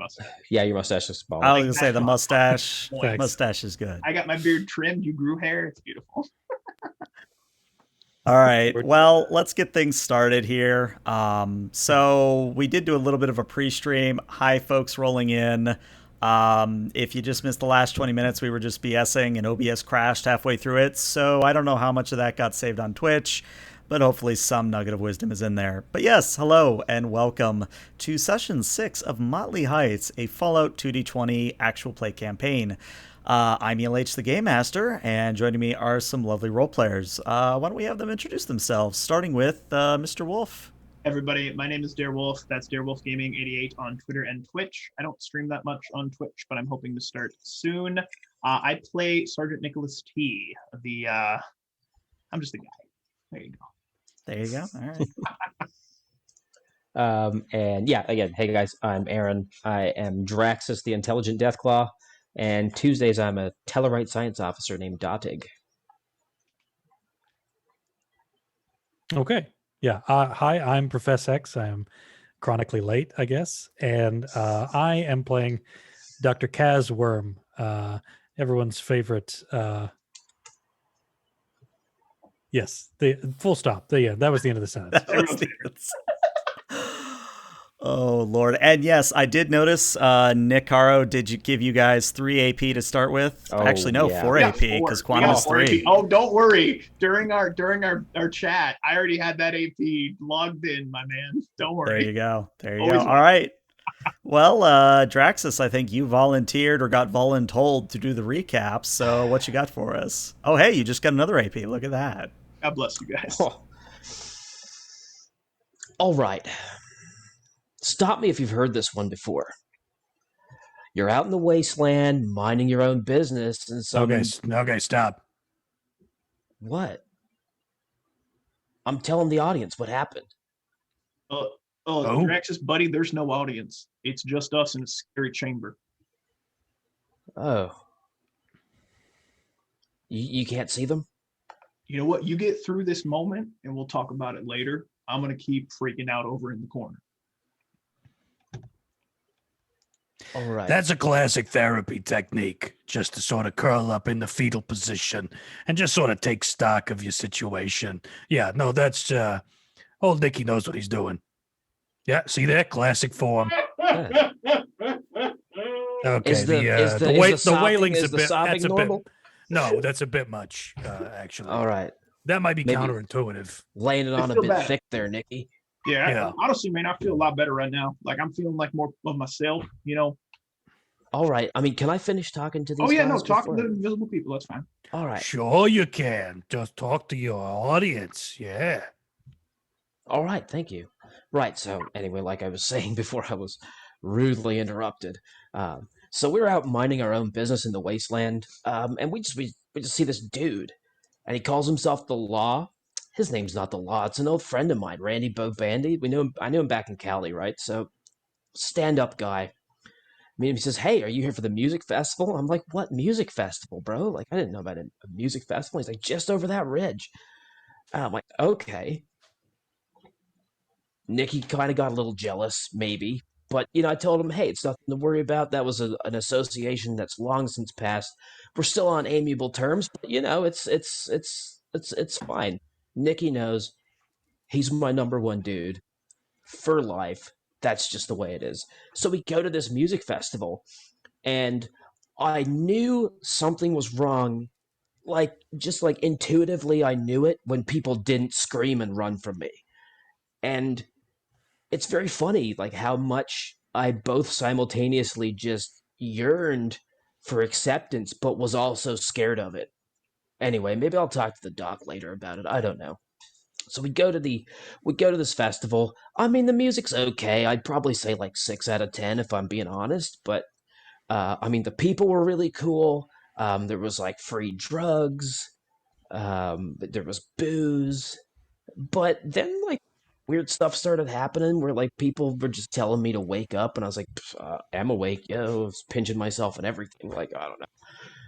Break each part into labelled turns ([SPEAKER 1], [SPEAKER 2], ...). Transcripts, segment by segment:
[SPEAKER 1] mustache.
[SPEAKER 2] Yeah, your mustache is bald.
[SPEAKER 3] I was gonna say the mustache.
[SPEAKER 1] Thanks.
[SPEAKER 3] Mustache is good.
[SPEAKER 1] I got my beard trimmed. You grew hair. It's beautiful.
[SPEAKER 3] All right. Well, let's get things started here. So we did do a little bit of a pre-stream. Hi, folks rolling in. If you just missed the last 20 minutes, we were just BSing and OBS crashed halfway through it. So I don't know how much of that got saved on Twitch, but hopefully some nugget of wisdom is in there. But yes, hello and welcome to Session 6 of Motley Heights, a Fallout 2D20 actual play campaign. I'm ELH the Game Master, and joining me are some lovely role players. Why don't we have them introduce themselves, starting with Mr. Wolf.
[SPEAKER 1] Everybody, my name is Darewolf. That's Darewolf Gaming 88 on Twitter and Twitch. I don't stream that much on Twitch, but I'm hoping to start soon. I play Sergeant Nicholas T. I'm just a guy. There you go.
[SPEAKER 3] There you go. All right.
[SPEAKER 2] And yeah, again, hey guys, I'm Aaron. I am Draxus, the Intelligent Deathclaw, and Tuesdays I'm a Tellarite science officer named Dotig.
[SPEAKER 4] Okay. Yeah. Hi, I'm Professor X. I am chronically late, I guess. And I am playing Dr. Kaz Worm, everyone's favorite. Yes. The full stop. That was the end of the sentence.
[SPEAKER 3] Oh, Lord. And yes, I did notice, Nakarada did give you guys 3 AP to start with?
[SPEAKER 2] Oh,
[SPEAKER 3] Actually, no,
[SPEAKER 2] yeah.
[SPEAKER 3] 4 AP, because Quantum is 3.
[SPEAKER 1] AP. Oh, don't worry. During our chat, I already had that AP logged in, my man. Don't worry.
[SPEAKER 3] There you go. There you
[SPEAKER 1] Always
[SPEAKER 3] go. All right. Well, Draxus, I think you volunteered or got voluntold to do the recap. So what you got for us? Oh, hey, you just got another AP. Look at that.
[SPEAKER 1] God bless you guys.
[SPEAKER 2] Oh. All right. Stop me if you've heard this one before. You're out in the wasteland, minding your own business, and some...
[SPEAKER 4] Okay, stop.
[SPEAKER 2] What? I'm telling the audience what happened.
[SPEAKER 1] Draxus, buddy, there's no audience. It's just us in a scary chamber.
[SPEAKER 2] Oh. You can't see them?
[SPEAKER 1] You know what? You get through this moment, and we'll talk about it later. I'm going to keep freaking out over in the corner.
[SPEAKER 2] All right.
[SPEAKER 5] That's a classic therapy technique, just to sort of curl up in the fetal position and just sort of take stock of your situation. Yeah, no, that's old Nicky knows what he's doing. Yeah, see there? Classic form.
[SPEAKER 2] Yeah.
[SPEAKER 5] Okay, the wailing's a bit, that's a bit, no, that's a bit much, actually.
[SPEAKER 2] All right.
[SPEAKER 5] That might be
[SPEAKER 2] Maybe
[SPEAKER 5] counterintuitive.
[SPEAKER 2] Laying it on a bit thick there, Nicky.
[SPEAKER 1] Yeah, honestly, man, I feel a lot better right now. Like, I'm feeling like more of myself, you know?
[SPEAKER 2] All right. I mean, can I finish talking to these guys
[SPEAKER 1] talk to
[SPEAKER 2] before?
[SPEAKER 1] the invisible people. That's fine.
[SPEAKER 2] All right.
[SPEAKER 5] Sure you can. Just talk to your audience. Yeah.
[SPEAKER 2] All right. Thank you. Right. So anyway, like I was saying before I was rudely interrupted. So we're out minding our own business in the wasteland. And we just see this dude, and he calls himself the Law. His name's not the Law. It's an old friend of mine, Randy Bobandy. I knew him back in Cali, right? So stand-up guy. I mean, he says, "Hey, are you here for the music festival?" I'm like, "What music festival, bro? Like, I didn't know about a music festival." He's like, "Just over that ridge." And I'm like, "Okay." Nicky kind of got a little jealous, maybe. But, I told him, "Hey, it's nothing to worry about. That was an association that's long since passed. We're still on amiable terms, but, it's fine." Nicky knows he's my number one dude for life. That's just the way it is. So we go to this music festival, and I knew something was wrong. Just intuitively, I knew it when people didn't scream and run from me. And it's very funny, how much I both simultaneously just yearned for acceptance, but was also scared of it. Anyway, maybe I'll talk to the doc later about it. I don't know. So we go to this festival. I mean, the music's okay. I'd probably say 6 out of 10 if I'm being honest. But the people were really cool. There was free drugs. There was booze. But then weird stuff started happening where people were just telling me to wake up, and I was like, I'm awake. I was pinching myself and everything. I don't know.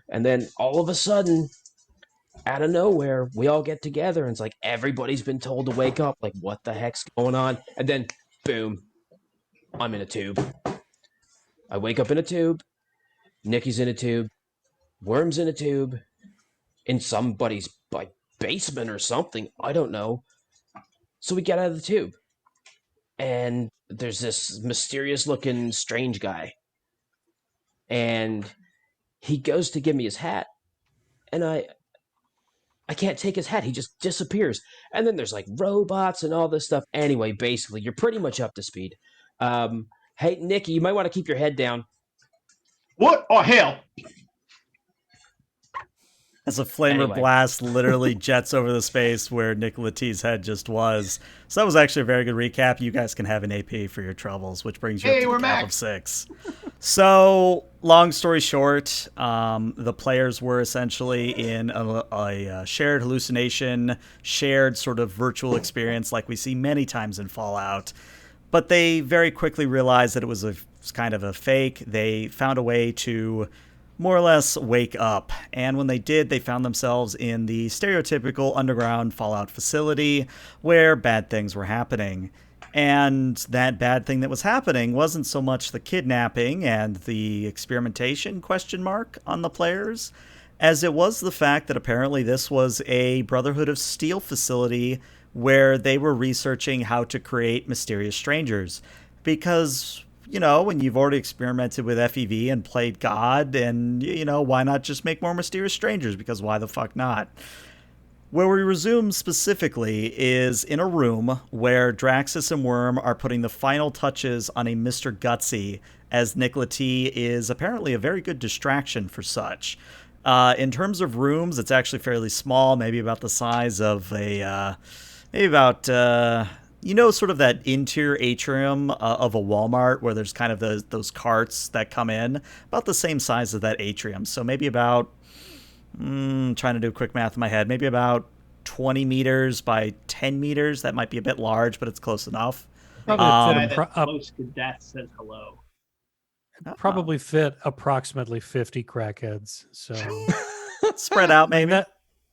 [SPEAKER 2] And then all of a sudden, out of nowhere, we all get together, and it's everybody's been told to wake up. What the heck's going on? And then, boom, I'm in a tube. I wake up in a tube. Nikki's in a tube. Worm's in a tube. In somebody's basement or something. I don't know. So we get out of the tube. And there's this mysterious-looking strange guy. And he goes to give me his hat. And I can't take his hat. He just disappears. And then there's like robots and all this stuff. Anyway, basically, you're pretty much up to speed. Hey, Nikki, you might want to keep your head down.
[SPEAKER 1] What? Oh, hell.
[SPEAKER 3] As a flamer blast literally jets over the space where Nikola T's head just was. So that was actually a very good recap. You guys can have an AP for your troubles, which brings you up to the cap of 6. So, long story short, the players were essentially in a shared hallucination, shared sort of virtual experience like we see many times in Fallout. But they very quickly realized that it was kind of a fake. They found a way to more or less wake up. And when they did, they found themselves in the stereotypical underground Fallout facility where bad things were happening. And that bad thing that was happening wasn't so much the kidnapping and the experimentation on the players, as it was the fact that apparently this was a Brotherhood of Steel facility where they were researching how to create mysterious strangers. Because, you know, when you've already experimented with FEV and played God, and, you know, why not just make more mysterious strangers? Because why the fuck not? Where we resume specifically is in a room where Draxus and Worm are putting the final touches on a Mr. Gutsy, as Nikola T is apparently a very good distraction for such. In terms of rooms, it's actually fairly small, maybe about the size of a, you know, sort of that interior atrium of a Walmart where there's kind of those carts that come in, about the same size as that atrium. So maybe about, trying to do quick math in my head, maybe about 20 meters by 10 meters. That might be a bit large, but it's close enough.
[SPEAKER 4] Probably
[SPEAKER 1] close to death says hello.
[SPEAKER 4] Probably fit approximately 50 crackheads. So
[SPEAKER 3] spread out, maybe.
[SPEAKER 4] I mean,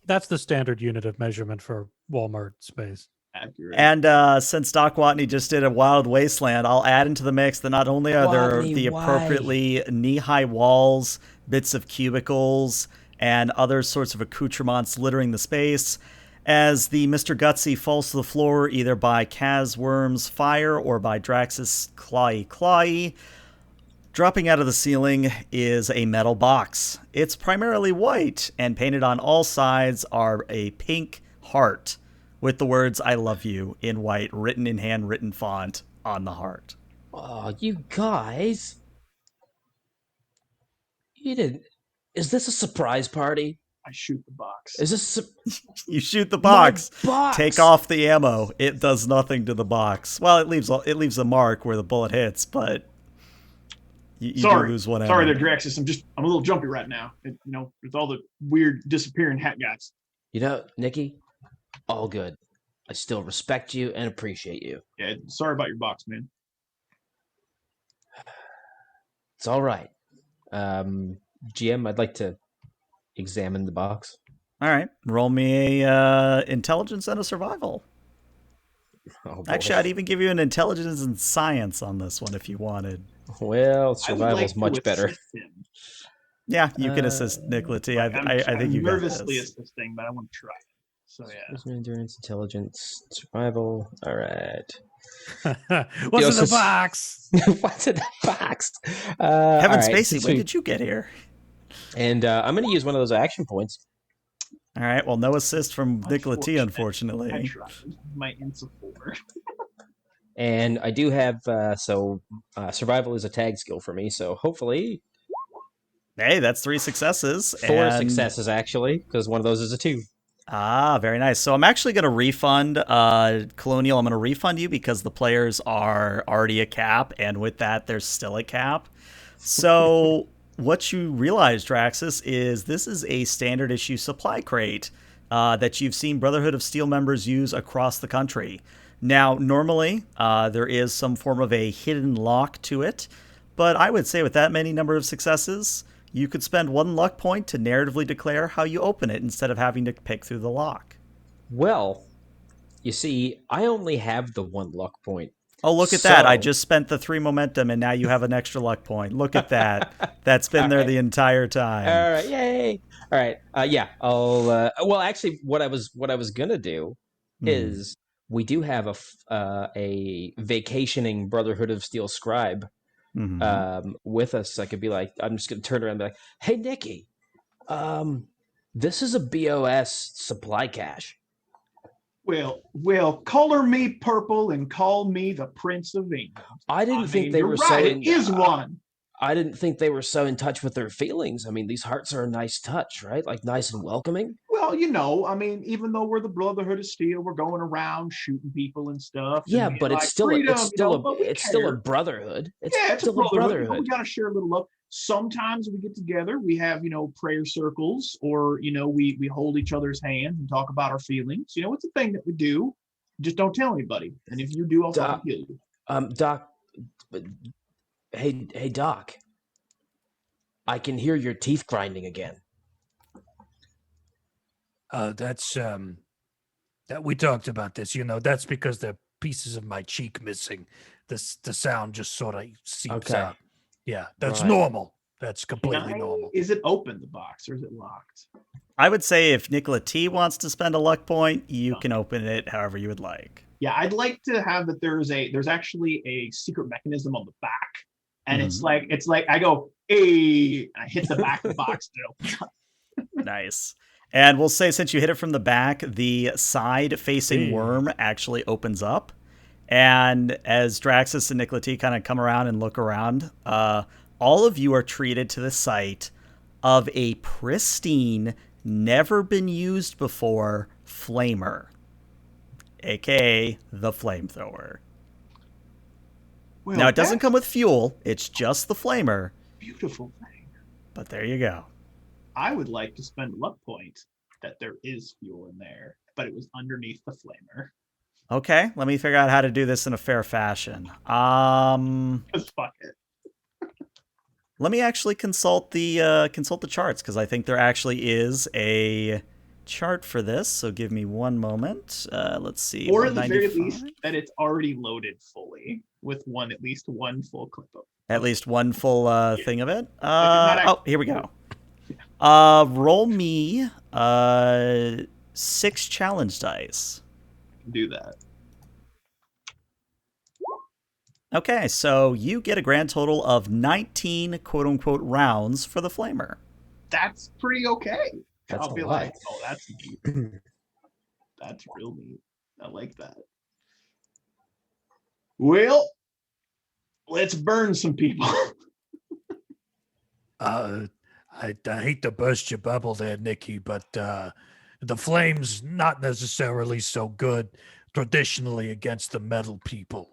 [SPEAKER 4] that's the standard unit of measurement for Walmart space.
[SPEAKER 1] Accurate.
[SPEAKER 3] And since Doc Watney just did a Wild Wasteland, I'll add into the mix that not only are there the appropriately knee-high walls, bits of cubicles, and other sorts of accoutrements littering the space, as the Mr. Gutsy falls to the floor either by Kaz Worm's fire or by Draxus' Clawy. Dropping out of the ceiling is a metal box. It's primarily white, and painted on all sides are a pink heart with the words "I love you" in white, written in handwritten font on the heart.
[SPEAKER 2] Oh, you guys. You didn't... Is this a surprise party?
[SPEAKER 1] I shoot the box.
[SPEAKER 2] Is this...
[SPEAKER 3] You shoot the box.
[SPEAKER 2] Box.
[SPEAKER 3] Take off the ammo. It does nothing to the box. Well, it leaves a mark where the bullet hits, but you do lose one ammo.
[SPEAKER 1] Sorry there, Draxus. I'm a little jumpy right now. You know, with all the weird disappearing hat guys.
[SPEAKER 2] You know, Nikki, all good. I still respect you and appreciate you.
[SPEAKER 1] Yeah, sorry about your box, man.
[SPEAKER 2] It's all right. GM, I'd like to examine the box.
[SPEAKER 3] All right. Roll me a intelligence and a survival.
[SPEAKER 2] Oh,
[SPEAKER 3] actually, I'd even give you an intelligence and science on this one if you wanted.
[SPEAKER 2] Well, survival's much better.
[SPEAKER 1] Him.
[SPEAKER 3] Yeah, you can assist Nikola T. I think you got this.
[SPEAKER 1] Nervously assisting, but I want to try it. So yeah.
[SPEAKER 2] Endurance, intelligence, survival. All right.
[SPEAKER 4] What's in the box?
[SPEAKER 2] What's in the box?
[SPEAKER 3] Kevin Spacey, when did you get here?
[SPEAKER 2] And I'm going to use one of those action points.
[SPEAKER 3] All right. Well, no assist from Nikola T, unfortunately.
[SPEAKER 1] I tried. My insuffer.
[SPEAKER 2] And I do have survival is a tag skill for me, so hopefully.
[SPEAKER 3] Hey, that's 3 successes.
[SPEAKER 2] 4 successes actually, because one of those is a 2.
[SPEAKER 3] Ah, very nice. So I'm actually going to refund Colonial. I'm going to refund you because the players are already a cap, and with that, there's still a cap. So what you realize, Draxus, is this is a standard issue supply crate that you've seen Brotherhood of Steel members use across the country. Now, normally, there is some form of a hidden lock to it, but I would say with that many number of successes, you could spend 1 luck point to narratively declare how you open it instead of having to pick through the lock.
[SPEAKER 2] Well, you see, I only have the 1 luck point.
[SPEAKER 3] Oh, look at that. I
[SPEAKER 2] So-
[SPEAKER 3] just spent the 3 momentum, and now you have an extra luck point. Look at that. That's been
[SPEAKER 2] All
[SPEAKER 3] there
[SPEAKER 2] right.
[SPEAKER 3] the entire time.
[SPEAKER 2] All right, yay! All right, yeah. I'll. Well, actually, what I was gonna do is we do have a vacationing Brotherhood of Steel scribe with us. I could be like, I'm just gonna turn around and be like, "Hey, Nikki, this is a BOS supply cache."
[SPEAKER 1] Well, color me purple and call me the Prince of England.
[SPEAKER 2] I didn't think
[SPEAKER 1] mean,
[SPEAKER 2] they
[SPEAKER 1] you're
[SPEAKER 2] were
[SPEAKER 1] right,
[SPEAKER 2] so.
[SPEAKER 1] it is one.
[SPEAKER 2] I didn't think they were so in touch with their feelings. I mean, these hearts are a nice touch, right? Like nice and welcoming.
[SPEAKER 1] Well, I mean, even though we're the Brotherhood of Steel, we're going around shooting people and stuff.
[SPEAKER 2] Yeah,
[SPEAKER 1] and being
[SPEAKER 2] but
[SPEAKER 1] like,
[SPEAKER 2] it's still
[SPEAKER 1] freedom,
[SPEAKER 2] a
[SPEAKER 1] but
[SPEAKER 2] still a
[SPEAKER 1] care.
[SPEAKER 2] brotherhood. It's
[SPEAKER 1] Yeah, it's a
[SPEAKER 2] still
[SPEAKER 1] brotherhood. We got to share a little love. Sometimes we get together, we have, prayer circles, or, we hold each other's hands and talk about our feelings. It's a thing that we do. Just don't tell anybody. And if you do, I'll fucking kill you.
[SPEAKER 2] Doc, hey, Doc. I can hear your teeth grinding again.
[SPEAKER 5] That's that we talked about this. That's because there are pieces of my cheek missing. The sound just sort of seeps out. Yeah, that's
[SPEAKER 2] Right.
[SPEAKER 5] normal. That's completely normal.
[SPEAKER 1] Is it open, the box, or is it locked?
[SPEAKER 3] I would say if Nicola T wants to spend a luck point, you can open it however you would like.
[SPEAKER 1] Yeah, I'd like to have that there's actually a secret mechanism on the back. And it's like I go, hey, I hit the back of the box.
[SPEAKER 3] Nice. And we'll say since you hit it from the back, the side-facing worm actually opens up. And as Draxus and Nicola T kind of come around and look around, all of you are treated to the sight of a pristine, never been used before flamer, aka the flamethrower.
[SPEAKER 1] Well,
[SPEAKER 3] Now, it doesn't
[SPEAKER 1] that's
[SPEAKER 3] come with fuel. It's just the flamer.
[SPEAKER 1] a beautiful thing.
[SPEAKER 3] But there you go.
[SPEAKER 1] I would like to spend a luck point that there is fuel in there, but it was underneath the flamer.
[SPEAKER 3] Okay, let me figure out how to do this in a fair fashion.
[SPEAKER 1] Just fuck it.
[SPEAKER 3] Let me actually consult the charts, because I think there actually is a chart for this. So give me one moment. Let's see.
[SPEAKER 1] Or at the very
[SPEAKER 3] 195.
[SPEAKER 1] least, that it's already loaded fully with at least one full clip of.
[SPEAKER 3] At least one full thing of it.
[SPEAKER 1] not
[SPEAKER 3] Here we go. Roll me 6 challenge dice.
[SPEAKER 1] Do that.
[SPEAKER 3] Okay, so you get a grand total of 19 quote-unquote rounds for the flamer.
[SPEAKER 1] That's pretty okay.
[SPEAKER 2] That's
[SPEAKER 1] I'll be
[SPEAKER 2] a
[SPEAKER 1] like,
[SPEAKER 2] lot.
[SPEAKER 1] oh, that's neat. That's real neat. I like that. Well, let's burn some people.
[SPEAKER 5] I hate to burst your bubble there, Nikki, but the flame's not necessarily so good traditionally against the metal people.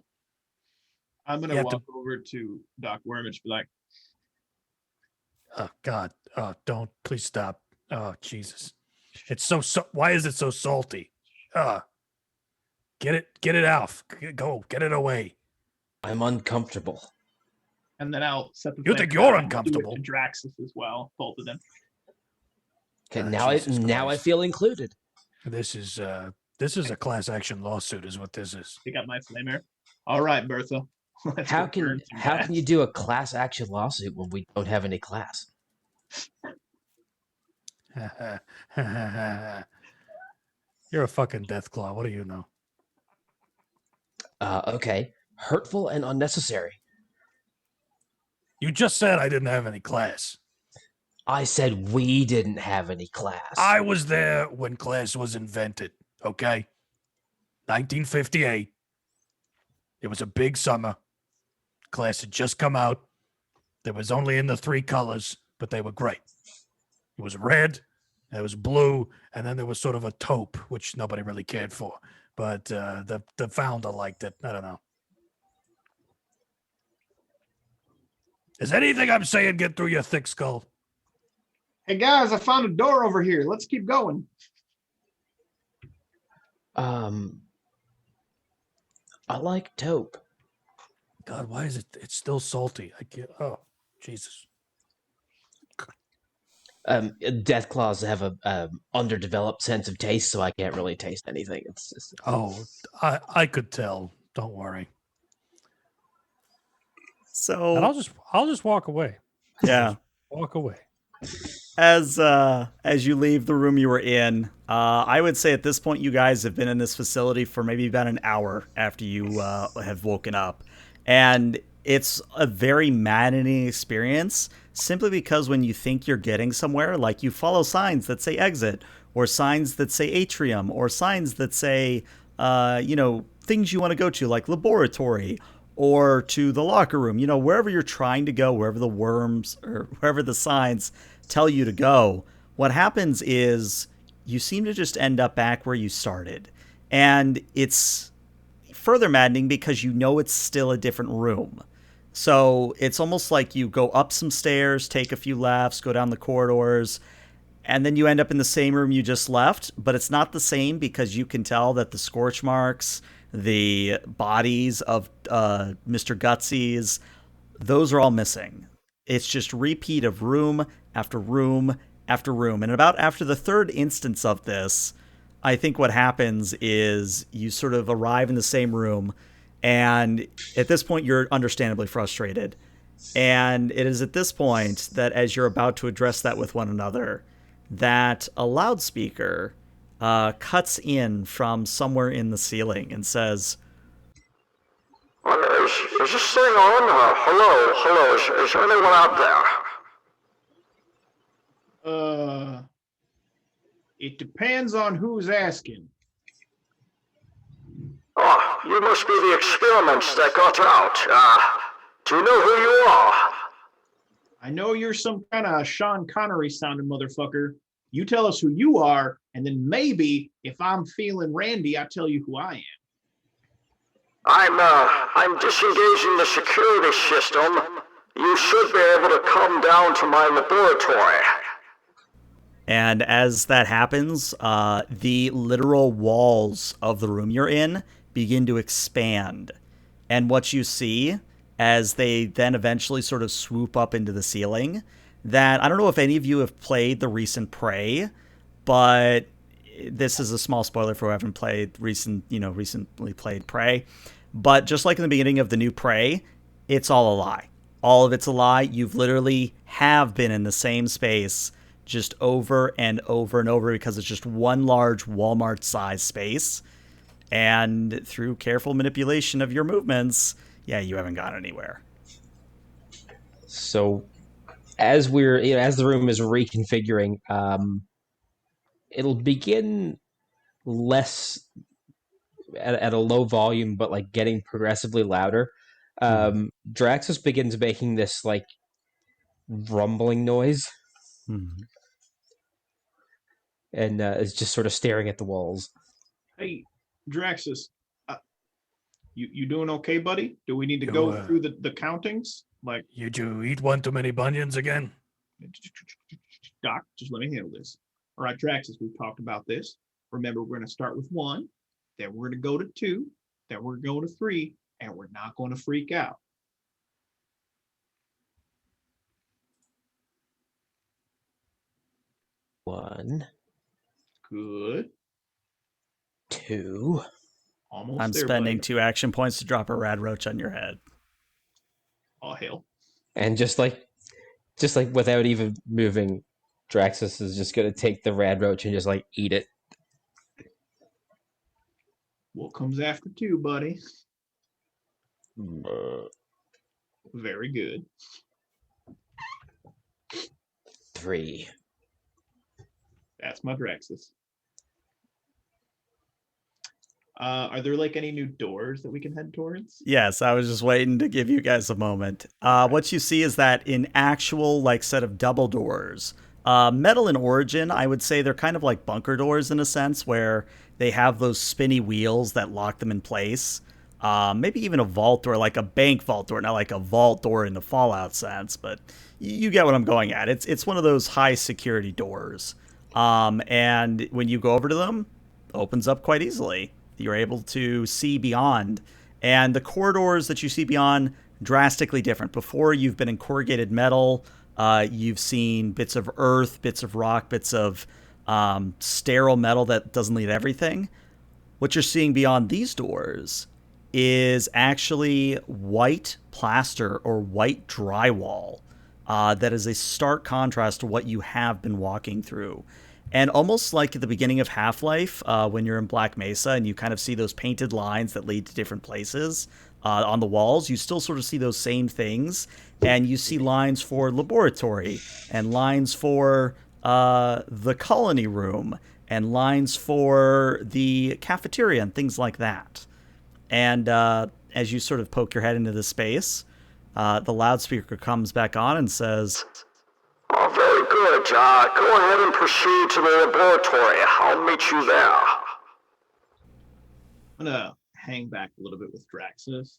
[SPEAKER 1] I'm gonna walk over to Doc Worm and just be like,
[SPEAKER 5] Oh God! Oh, don't please stop! Oh Jesus! It's so why is it so salty? Get it off! Go get it away!
[SPEAKER 2] I'm uncomfortable.
[SPEAKER 1] and then I'll set the.
[SPEAKER 5] You
[SPEAKER 1] flame
[SPEAKER 5] think you're
[SPEAKER 1] down and do it
[SPEAKER 5] uncomfortable?
[SPEAKER 1] to Draxus as well, both of them.
[SPEAKER 2] Okay,
[SPEAKER 5] Oh, Jesus
[SPEAKER 2] now I
[SPEAKER 5] Christ.
[SPEAKER 2] feel included.
[SPEAKER 5] This is a class action lawsuit, is what this is.
[SPEAKER 1] Pick up my flamer. All right, Bertha. Let's
[SPEAKER 2] How
[SPEAKER 1] go burn some
[SPEAKER 2] can
[SPEAKER 1] guys.
[SPEAKER 2] you do a class action lawsuit when we don't have any class?
[SPEAKER 5] You're a fucking Deathclaw. What do you know?
[SPEAKER 2] Okay, hurtful and unnecessary.
[SPEAKER 5] You just said I didn't have any class.
[SPEAKER 2] I said we didn't have any class.
[SPEAKER 5] I was there when class was invented, okay? 1958. It was a big summer. Class had just come out. There was only in the 3 colors, but they were great. It was red, it was blue, and then there was sort of a taupe, which nobody really cared for. But the founder liked it. I don't know. Is anything I'm saying get through your thick skull?
[SPEAKER 1] Hey guys, I found a door over here. Let's keep going.
[SPEAKER 2] I like taupe.
[SPEAKER 5] God, why is it? It's still salty. I can't. Oh, Jesus.
[SPEAKER 2] Deathclaws have a underdeveloped sense of taste, so I can't really taste anything. It's just
[SPEAKER 5] Oh, I could tell. Don't worry.
[SPEAKER 3] So
[SPEAKER 4] And I'll just walk away.
[SPEAKER 3] yeah.
[SPEAKER 4] Walk away.
[SPEAKER 3] As you leave the room you were in, I would say at this point you guys have been in this facility for maybe about an hour after you have woken up, and it's a very maddening experience. Simply because when you think you're getting somewhere, like you follow signs that say exit, or signs that say atrium, or signs that say things you want to go to, like laboratory or to the locker room, wherever you're trying to go, wherever the worms or wherever the signs tell you to go, what happens is you seem to just end up back where you started. And it's further maddening because it's still a different room. So it's almost like you go up some stairs, take a few laps, go down the corridors, and then you end up in the same room you just left. But it's not the same because you can tell that the scorch marks, the bodies of Mr. Gutsy's, those are all missing. It's just repeat of room after room after room. And about after the third instance of this, I think what happens is you sort of arrive in the same room, and at this point you're understandably frustrated. And it is at this point that as you're about to address that with one another, that a loudspeaker cuts in from somewhere in the ceiling and says,
[SPEAKER 6] is this thing on? Hello, is there anyone out there?
[SPEAKER 1] It depends on who's asking.
[SPEAKER 6] Oh, you must be the experiments that got out. Do you know who you are?
[SPEAKER 1] I know you're some kind of Sean Connery sounding motherfucker. You tell us who you are, and then maybe if I'm feeling randy, I tell you who I am.
[SPEAKER 6] I'm disengaging the security system. You should be able to come down to my laboratory.
[SPEAKER 3] And as that happens, the literal walls of the room you're in begin to expand. And what you see, as they then eventually sort of swoop up into the ceiling, that I don't know if any of you have played the recent Prey, but this is a small spoiler for who haven't played recently played Prey. But just like in the beginning of the new Prey, it's all a lie. All of it's a lie. You've literally have been in the same space just over and over and over because it's just one large Walmart-sized space. And through careful manipulation of your movements, you haven't gone anywhere.
[SPEAKER 2] So as as the room is reconfiguring, it'll begin less at a low volume, but like getting progressively louder. Draxus begins making this like rumbling noise, and is just sort of staring at the walls.
[SPEAKER 1] Hey, Draxus, you doing okay, buddy? Do we need to go through the countings? Like,
[SPEAKER 5] you eat one too many bunions again?
[SPEAKER 1] Doc, just let me handle this. All right, Draxus, we've talked about this. Remember, we're going to start with 1, then we're going to go to 2, then we're going to 3, and we're not going to freak out.
[SPEAKER 2] One.
[SPEAKER 1] Good.
[SPEAKER 2] 2.
[SPEAKER 1] Almost
[SPEAKER 3] I'm
[SPEAKER 1] there,
[SPEAKER 3] spending
[SPEAKER 1] buddy.
[SPEAKER 3] 2 action points to drop a rad roach on your head.
[SPEAKER 1] Oh, hell.
[SPEAKER 2] And just like without even moving, Draxus is just going to take the rad roach and just like eat it.
[SPEAKER 1] What comes after 2, buddy? Very good.
[SPEAKER 2] 3.
[SPEAKER 1] That's my Draxus. Are there like any new doors that we can head towards?
[SPEAKER 3] Yes, I was just waiting to give you guys a moment. What you see is that in actual like set of double doors, Metal in Origin, I would say they're kind of like bunker doors in a sense where they have those spinny wheels that lock them in place. Maybe even a vault door, like a bank vault door, not like a vault door in the Fallout sense, but you get what I'm going at. It's one of those high security doors. And when you go over to them, it opens up quite easily. You're able to see beyond. And the corridors that you see beyond, drastically different. Before, you've been in corrugated metal. You've seen bits of earth, bits of rock, bits of sterile metal that doesn't lead everything. What you're seeing beyond these doors is actually white plaster or white drywall. That is a stark contrast to what you have been walking through. And almost like at the beginning of Half-Life, when you're in Black Mesa and you kind of see those painted lines that lead to different places on the walls, you still sort of see those same things. And you see lines for laboratory and lines for the colony room and lines for the cafeteria and things like that. And as you sort of poke your head into the space, the loudspeaker comes back on and says,
[SPEAKER 6] Oh, very good. Go ahead and proceed to the laboratory. I'll meet you there.
[SPEAKER 1] I'm gonna hang back a little bit with Draxus,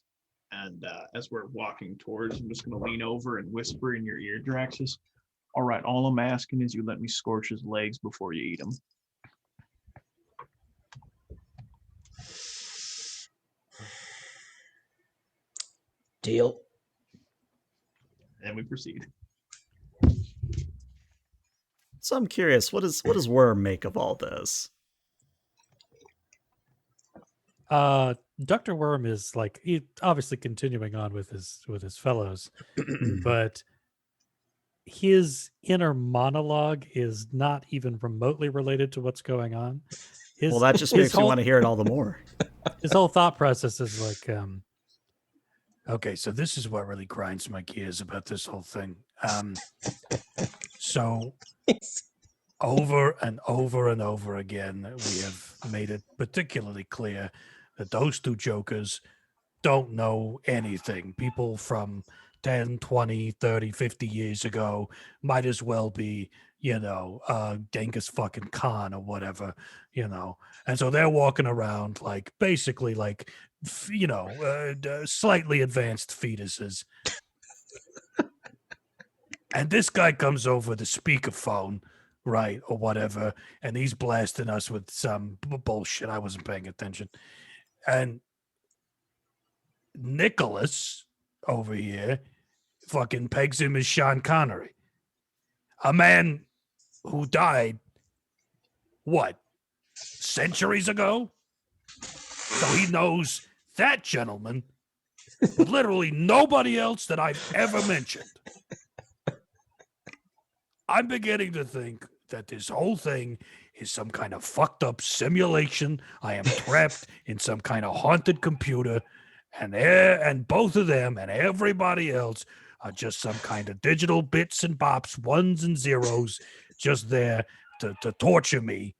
[SPEAKER 1] and as we're walking towards, I'm just gonna lean over and whisper in your ear, Draxus. All right, all I'm asking is you let me scorch his legs before you eat him.
[SPEAKER 2] Deal.
[SPEAKER 1] And we proceed.
[SPEAKER 3] So I'm curious, what does Worm make of all this?
[SPEAKER 4] Dr. Worm is like he obviously continuing on with his fellows, but his inner monologue is not even remotely related to what's going on.
[SPEAKER 3] Well, that just makes me want to hear it all the more.
[SPEAKER 4] His whole thought process is like,
[SPEAKER 5] Okay, so this is what really grinds my gears about this whole thing. So over and over and over again, we have made it particularly clear that those two jokers don't know anything. People from 10, 20, 30, 50 years ago might as well be, Genghis fucking Khan or whatever, And so they're walking around like basically like, slightly advanced fetuses. And this guy comes over the speakerphone, right, or whatever, and he's blasting us with some bullshit. I wasn't paying attention. And Nicholas over here fucking pegs him as Sean Connery, a man who died, centuries ago? So he knows that gentleman, but literally nobody else that I've ever mentioned. I'm beginning to think that this whole thing is some kind of fucked up simulation. I am trapped in some kind of haunted computer, and both of them and everybody else are just some kind of digital bits and bops, ones and zeros, just there to torture me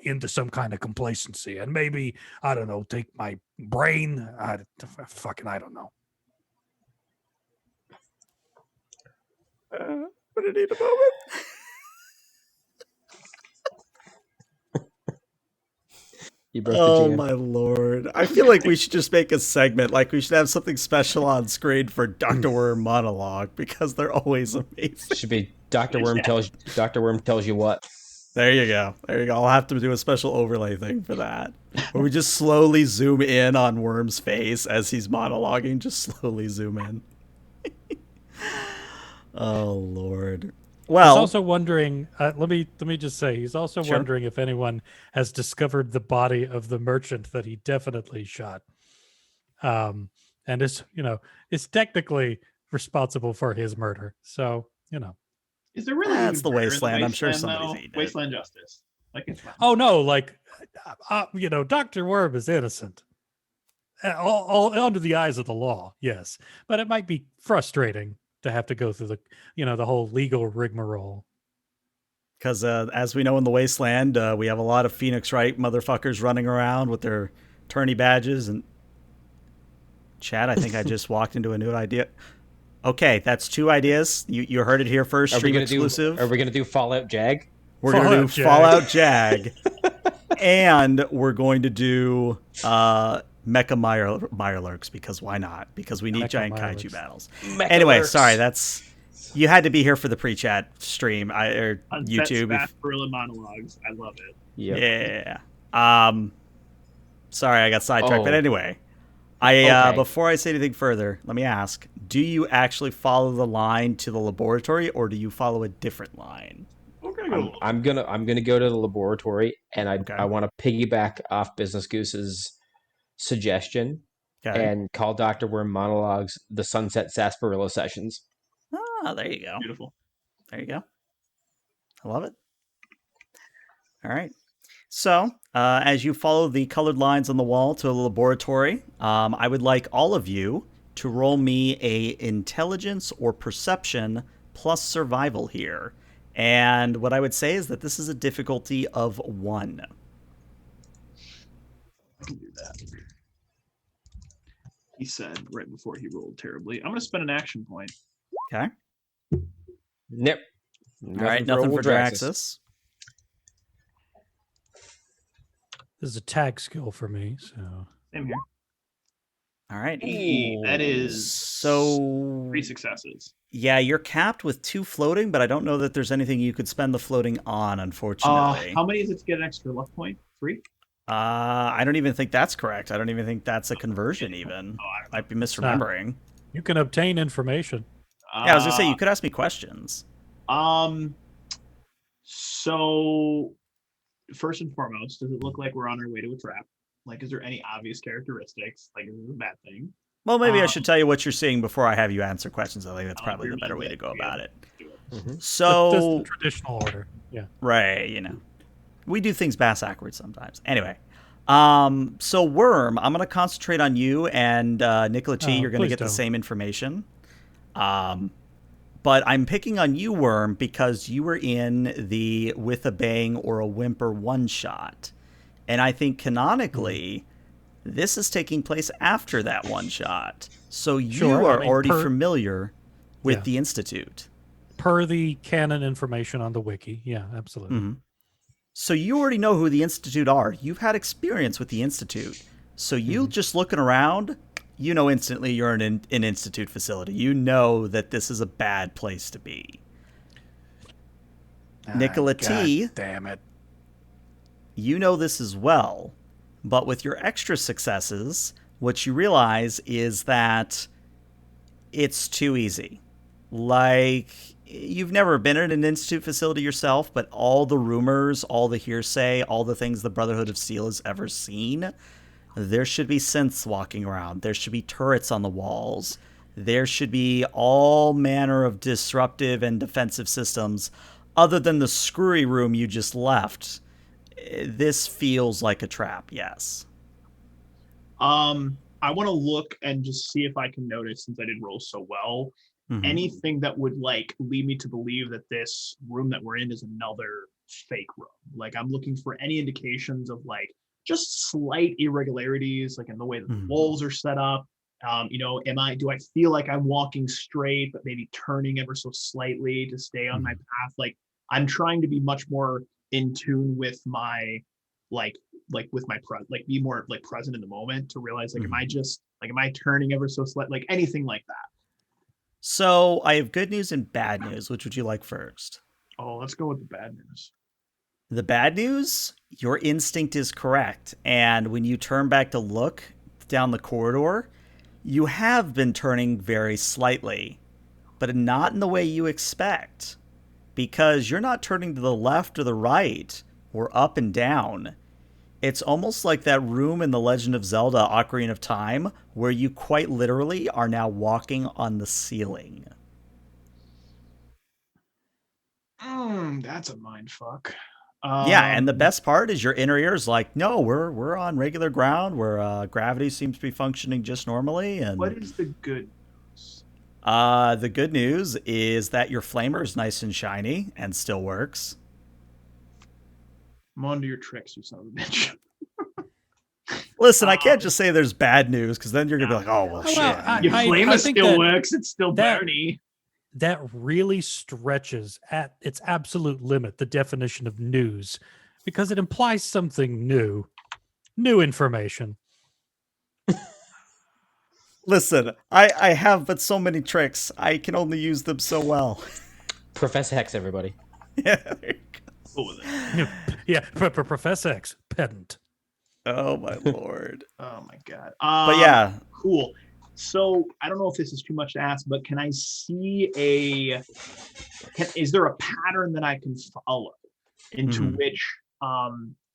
[SPEAKER 5] into some kind of complacency. And maybe, I don't know, take my brain. I don't know.
[SPEAKER 3] But I need a moment.
[SPEAKER 2] You broke
[SPEAKER 3] Oh
[SPEAKER 2] the GM.
[SPEAKER 3] my lord. I feel like we should just make a segment, like we should have something special on screen for Dr. Worm monologue, because they're always amazing.
[SPEAKER 2] Should be Dr. Worm tells you what.
[SPEAKER 3] There you go. I'll have to do a special overlay thing for that, where we just slowly zoom in on Worm's face as he's monologuing. Just slowly zoom in. Oh lord. Well,
[SPEAKER 4] he's also wondering. Let me just say, he's also
[SPEAKER 3] Sure.
[SPEAKER 4] wondering if anyone has discovered the body of the merchant that he definitely shot, and is technically responsible for his murder. So
[SPEAKER 1] Is there really
[SPEAKER 3] That's
[SPEAKER 1] even
[SPEAKER 3] the
[SPEAKER 1] murder in
[SPEAKER 3] Wasteland. I'm sure
[SPEAKER 1] Wasteland,
[SPEAKER 3] somebody's
[SPEAKER 1] though?
[SPEAKER 3] eating it.
[SPEAKER 1] Wasteland justice. Like it's fine.
[SPEAKER 4] Oh no, like Dr. Worm is innocent. All under the eyes of the law, yes. But it might be frustrating to have to go through the whole legal rigmarole.
[SPEAKER 3] because as we know in the Wasteland, we have a lot of Phoenix Wright motherfuckers running around with their tourney badges. And Chad, I think I just walked into a new idea. Okay, that's 2 ideas. You heard it here first. Stream exclusive.
[SPEAKER 2] Are we gonna do Fallout Jag?
[SPEAKER 3] We're going to do Fallout Jag. And we're going to do Mecha Mirelurks, because why not? Because we need
[SPEAKER 4] Mecha
[SPEAKER 3] giant
[SPEAKER 4] Mirelurks.
[SPEAKER 3] kaiju battles.
[SPEAKER 2] Mecha
[SPEAKER 3] Anyway,
[SPEAKER 2] Lurks.
[SPEAKER 3] sorry, you had to be here for the pre-chat stream or YouTube.
[SPEAKER 1] Gorilla monologues. I love it.
[SPEAKER 2] Yep.
[SPEAKER 3] Yeah. Sorry, I got sidetracked.
[SPEAKER 2] Oh.
[SPEAKER 3] But anyway,
[SPEAKER 2] Okay.
[SPEAKER 3] before I say anything further, let me ask: do you actually follow the line to the laboratory, or do you follow a different line?
[SPEAKER 1] We're gonna go.
[SPEAKER 2] I'm gonna go to the laboratory, and
[SPEAKER 3] Okay.
[SPEAKER 2] I want to piggyback off Business Goose's suggestion
[SPEAKER 3] Okay.
[SPEAKER 2] and call Dr. Worm monologues the Sunset Sarsaparilla sessions.
[SPEAKER 3] Ah, there you go.
[SPEAKER 1] Beautiful.
[SPEAKER 3] There you go. I love it. All right. So, as you follow the colored lines on the wall to the laboratory, I would like all of you to roll me a intelligence or perception plus survival here. And what I would say is that this is a difficulty of 1.
[SPEAKER 1] I can do that. He said right before he rolled terribly. I'm going to spend an action point.
[SPEAKER 3] Okay.
[SPEAKER 2] Nope.
[SPEAKER 3] All right. Nothing for Draxus.
[SPEAKER 4] This is a tag skill for me, so
[SPEAKER 1] Same here.
[SPEAKER 3] All right.
[SPEAKER 1] Hey, that is
[SPEAKER 3] So
[SPEAKER 1] 3 successes.
[SPEAKER 3] yeah, you're capped with 2 floating, but I don't know that there's anything you could spend the floating on, unfortunately.
[SPEAKER 1] How many is it to get an extra luck point? 3?
[SPEAKER 3] I don't even think that's correct. I don't even think that's a conversion even.
[SPEAKER 1] I
[SPEAKER 3] Might be misremembering.
[SPEAKER 4] you can obtain information.
[SPEAKER 3] Yeah, I was gonna say you could ask me questions.
[SPEAKER 1] So first and foremost, does it look like we're on our way to a trap? Like, is there any obvious characteristics? Like, is this a bad thing?
[SPEAKER 3] Well, maybe I should tell you what you're seeing before I have you answer questions. I think that's probably the
[SPEAKER 1] you're
[SPEAKER 3] better way
[SPEAKER 1] good.
[SPEAKER 3] to go about it.
[SPEAKER 1] Do it.
[SPEAKER 4] That's the
[SPEAKER 3] So,
[SPEAKER 4] traditional order. Yeah.
[SPEAKER 3] right, we do things backwards sometimes. Anyway, so Worm, I'm gonna concentrate on you, and Nicola T, you're gonna
[SPEAKER 4] please
[SPEAKER 3] get the
[SPEAKER 4] don't.
[SPEAKER 3] same information. But I'm picking on you, Worm, because you were in the With a Bang or a Whimper one-shot. And I think canonically, this is taking place after that one-shot. So you
[SPEAKER 4] Sure,
[SPEAKER 3] are
[SPEAKER 4] I mean,
[SPEAKER 3] already familiar with
[SPEAKER 4] Yeah.
[SPEAKER 3] the Institute.
[SPEAKER 4] Per the canon information on the wiki. Yeah, absolutely.
[SPEAKER 3] Mhm. So you already know who the Institute are. You've had experience with the Institute. So you just looking around, you know instantly you're in an Institute facility. You know that this is a bad place to be. Nicola T,
[SPEAKER 5] Damn it.
[SPEAKER 3] you know this as well. But with your extra successes, what you realize is that it's too easy. Like, you've never been in an Institute facility yourself, but all the rumors, all the hearsay, all the things the Brotherhood of Steel has ever seen, there should be synths walking around. There should be turrets on the walls. There should be all manner of disruptive and defensive systems other than the screwy room you just left. This feels like a trap, yes.
[SPEAKER 1] I want to look and just see if I can notice, since I did roll so well, anything that would like lead me to believe that this room that we're in is another fake room. Like, I'm looking for any indications of like just slight irregularities, like in the way that the walls are set up. Do I feel like I'm walking straight, but maybe turning ever so slightly to stay on my path? Like, I'm trying to be much more in tune with my be more like present in the moment to realize like, am I turning ever so slightly, like anything like that?
[SPEAKER 3] So I have good news and bad news. Which would you like first?
[SPEAKER 1] Oh, let's go with the bad news.
[SPEAKER 3] The bad news, your instinct is correct. And when you turn back to look down the corridor, you have been turning very slightly, but not in the way you expect. Because you're not turning to the left or the right or up and down. It's almost like that room in The Legend of Zelda Ocarina of Time where you quite literally are now walking on the ceiling.
[SPEAKER 1] That's a mind fuck.
[SPEAKER 3] Yeah, and the best part is your inner ear is like, no, we're on regular ground where gravity seems to be functioning just normally. And
[SPEAKER 1] what is the good news?
[SPEAKER 3] The good news is that your flamer is nice and shiny and still works.
[SPEAKER 1] I'm on to your tricks, you son of a bitch.
[SPEAKER 3] Listen, I can't just say there's bad news because then you're gonna be like, oh well, shit.
[SPEAKER 1] Your flamer
[SPEAKER 4] think
[SPEAKER 1] still
[SPEAKER 4] that-
[SPEAKER 1] works. It's still burny.
[SPEAKER 4] That really stretches at its absolute limit the definition of news, because it implies something new information.
[SPEAKER 3] Listen, I have but so many tricks. I can only use them so well.
[SPEAKER 2] Professor Hex, everybody.
[SPEAKER 3] Yeah, there you go.
[SPEAKER 1] Go with it.
[SPEAKER 4] Yeah, Professor X, pedant.
[SPEAKER 3] Oh my lord.
[SPEAKER 1] Oh my god.
[SPEAKER 3] But yeah,
[SPEAKER 1] Cool. So I don't know if this is too much to ask, but can I see is there a pattern that I can follow into which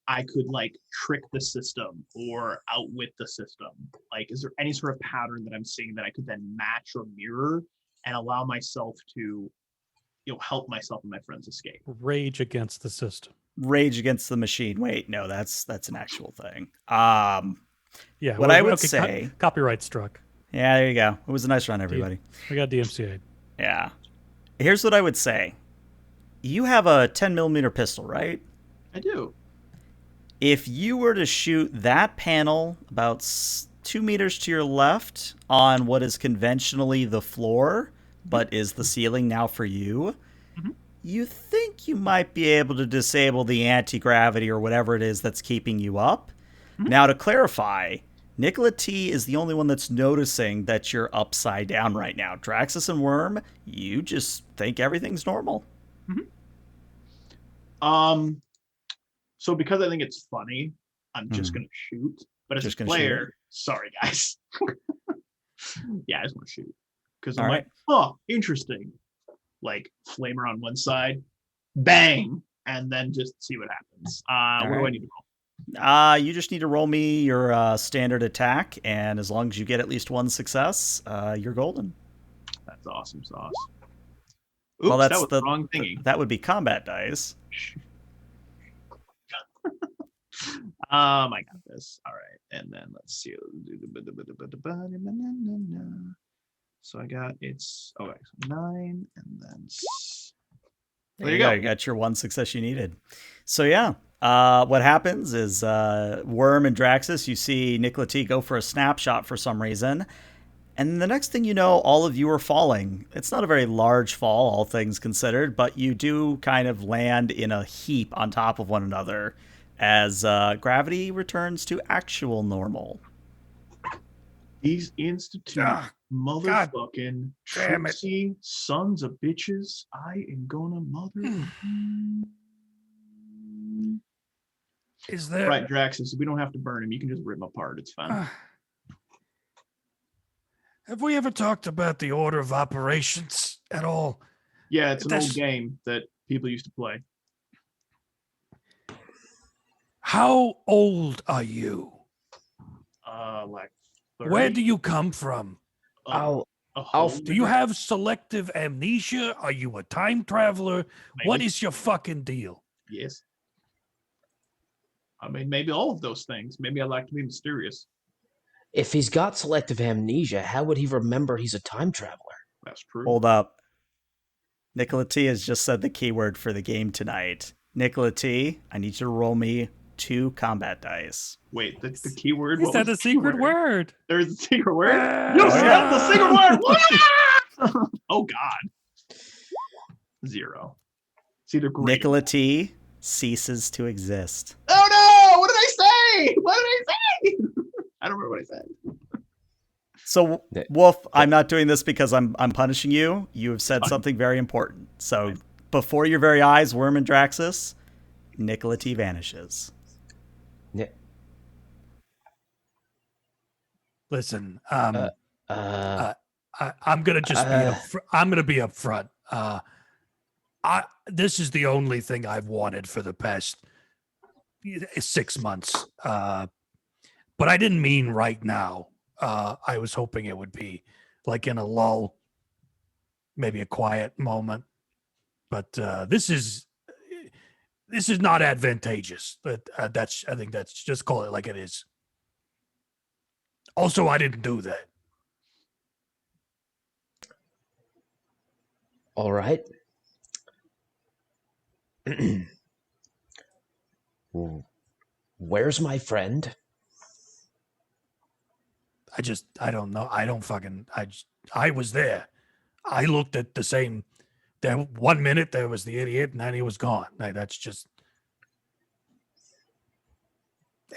[SPEAKER 1] I could like trick the system or outwit the system? Like, is there any sort of pattern that I'm seeing that I could then match or mirror and allow myself to, help myself and my friends escape?
[SPEAKER 4] Rage against the system.
[SPEAKER 3] Rage against the machine. Wait, no, that's an actual thing.
[SPEAKER 4] Yeah.
[SPEAKER 3] What I would say.
[SPEAKER 4] Copyright struck.
[SPEAKER 3] Yeah, there you go. It was a nice run, everybody.
[SPEAKER 4] We got DMCA.
[SPEAKER 3] Yeah. Here's what I would say. You have a 10mm pistol, right?
[SPEAKER 1] I do.
[SPEAKER 3] If you were to shoot that panel about 2 meters to your left on what is conventionally the floor, but is the ceiling now for you, you think you might be able to disable the anti-gravity or whatever it is that's keeping you up. Now, to clarify, Nikola T is the only one that's noticing that you're upside down right now. Draxus and Worm, you just think everything's normal.
[SPEAKER 1] So because I think it's funny, I'm just gonna shoot. But as
[SPEAKER 3] Just
[SPEAKER 1] a
[SPEAKER 3] gonna
[SPEAKER 1] player, sorry guys. Yeah, I just want to shoot. Because I'm
[SPEAKER 3] All
[SPEAKER 1] like, oh, interesting. Like flamer on one side, bang, and then just see what happens. What do I
[SPEAKER 3] right.
[SPEAKER 1] need to roll?
[SPEAKER 3] You just need to roll me your standard attack, and as long as you get at least one success, you're golden.
[SPEAKER 1] That's awesome sauce. Oops, that was the wrong thingy.
[SPEAKER 3] That would be combat dice.
[SPEAKER 1] I got this. All right, and then let's see. So I got it's 9, and then
[SPEAKER 3] There you go. You got your one success you needed. So yeah, what happens is Worm and Draxus, you see Nikola T go for a snapshot for some reason, and the next thing you know, all of you are falling. It's not a very large fall, all things considered, but you do kind of land in a heap on top of one another as gravity returns to actual normal.
[SPEAKER 1] These institute motherfucking tricksy sons of bitches. I am gonna mother.
[SPEAKER 5] Is there
[SPEAKER 1] right, Draxus? We don't have to burn him. You can just rip him apart. It's fine.
[SPEAKER 5] Have we ever talked about the order of operations at all?
[SPEAKER 1] Yeah, it's an old game that people used to play.
[SPEAKER 5] How old are you?
[SPEAKER 1] Like 30?
[SPEAKER 5] Where do you come from?
[SPEAKER 1] Do
[SPEAKER 5] you have selective amnesia? Are you a time traveler?
[SPEAKER 1] Maybe.
[SPEAKER 5] What is your fucking deal?
[SPEAKER 1] Yes. I mean, maybe all of those things. Maybe I like to be mysterious.
[SPEAKER 2] If he's got selective amnesia, how would he remember he's a time traveler?
[SPEAKER 1] That's true.
[SPEAKER 3] Hold up. Nikola T has just said the keyword for the game tonight. Nikola T, I need you to roll me 2 combat dice.
[SPEAKER 1] Wait, the keyword?
[SPEAKER 4] Is that a secret word?
[SPEAKER 1] There's a secret word? You said the secret word! Oh, God. 0. It's either great.
[SPEAKER 3] Nikola T ceases to exist.
[SPEAKER 1] Oh, no! What did I say? What did I say? I don't remember what I said.
[SPEAKER 3] So, Wolf, I'm not doing this because I'm punishing you. You have said something very important. So, before your very eyes, Worm and Draxus, Nikola T vanishes.
[SPEAKER 5] Listen, I'm gonna just be I'm gonna be upfront. This is the only thing I've wanted for the past 6 months. But I didn't mean right now. I was hoping it would be like in a lull, maybe a quiet moment. But this is not advantageous. But I think that's just call it like it is. Also, I didn't do that.
[SPEAKER 2] All right. Where's my friend?
[SPEAKER 5] I don't know. I was there. I looked at the same. There 1 minute there was the idiot, and then he was gone. Like, that's just.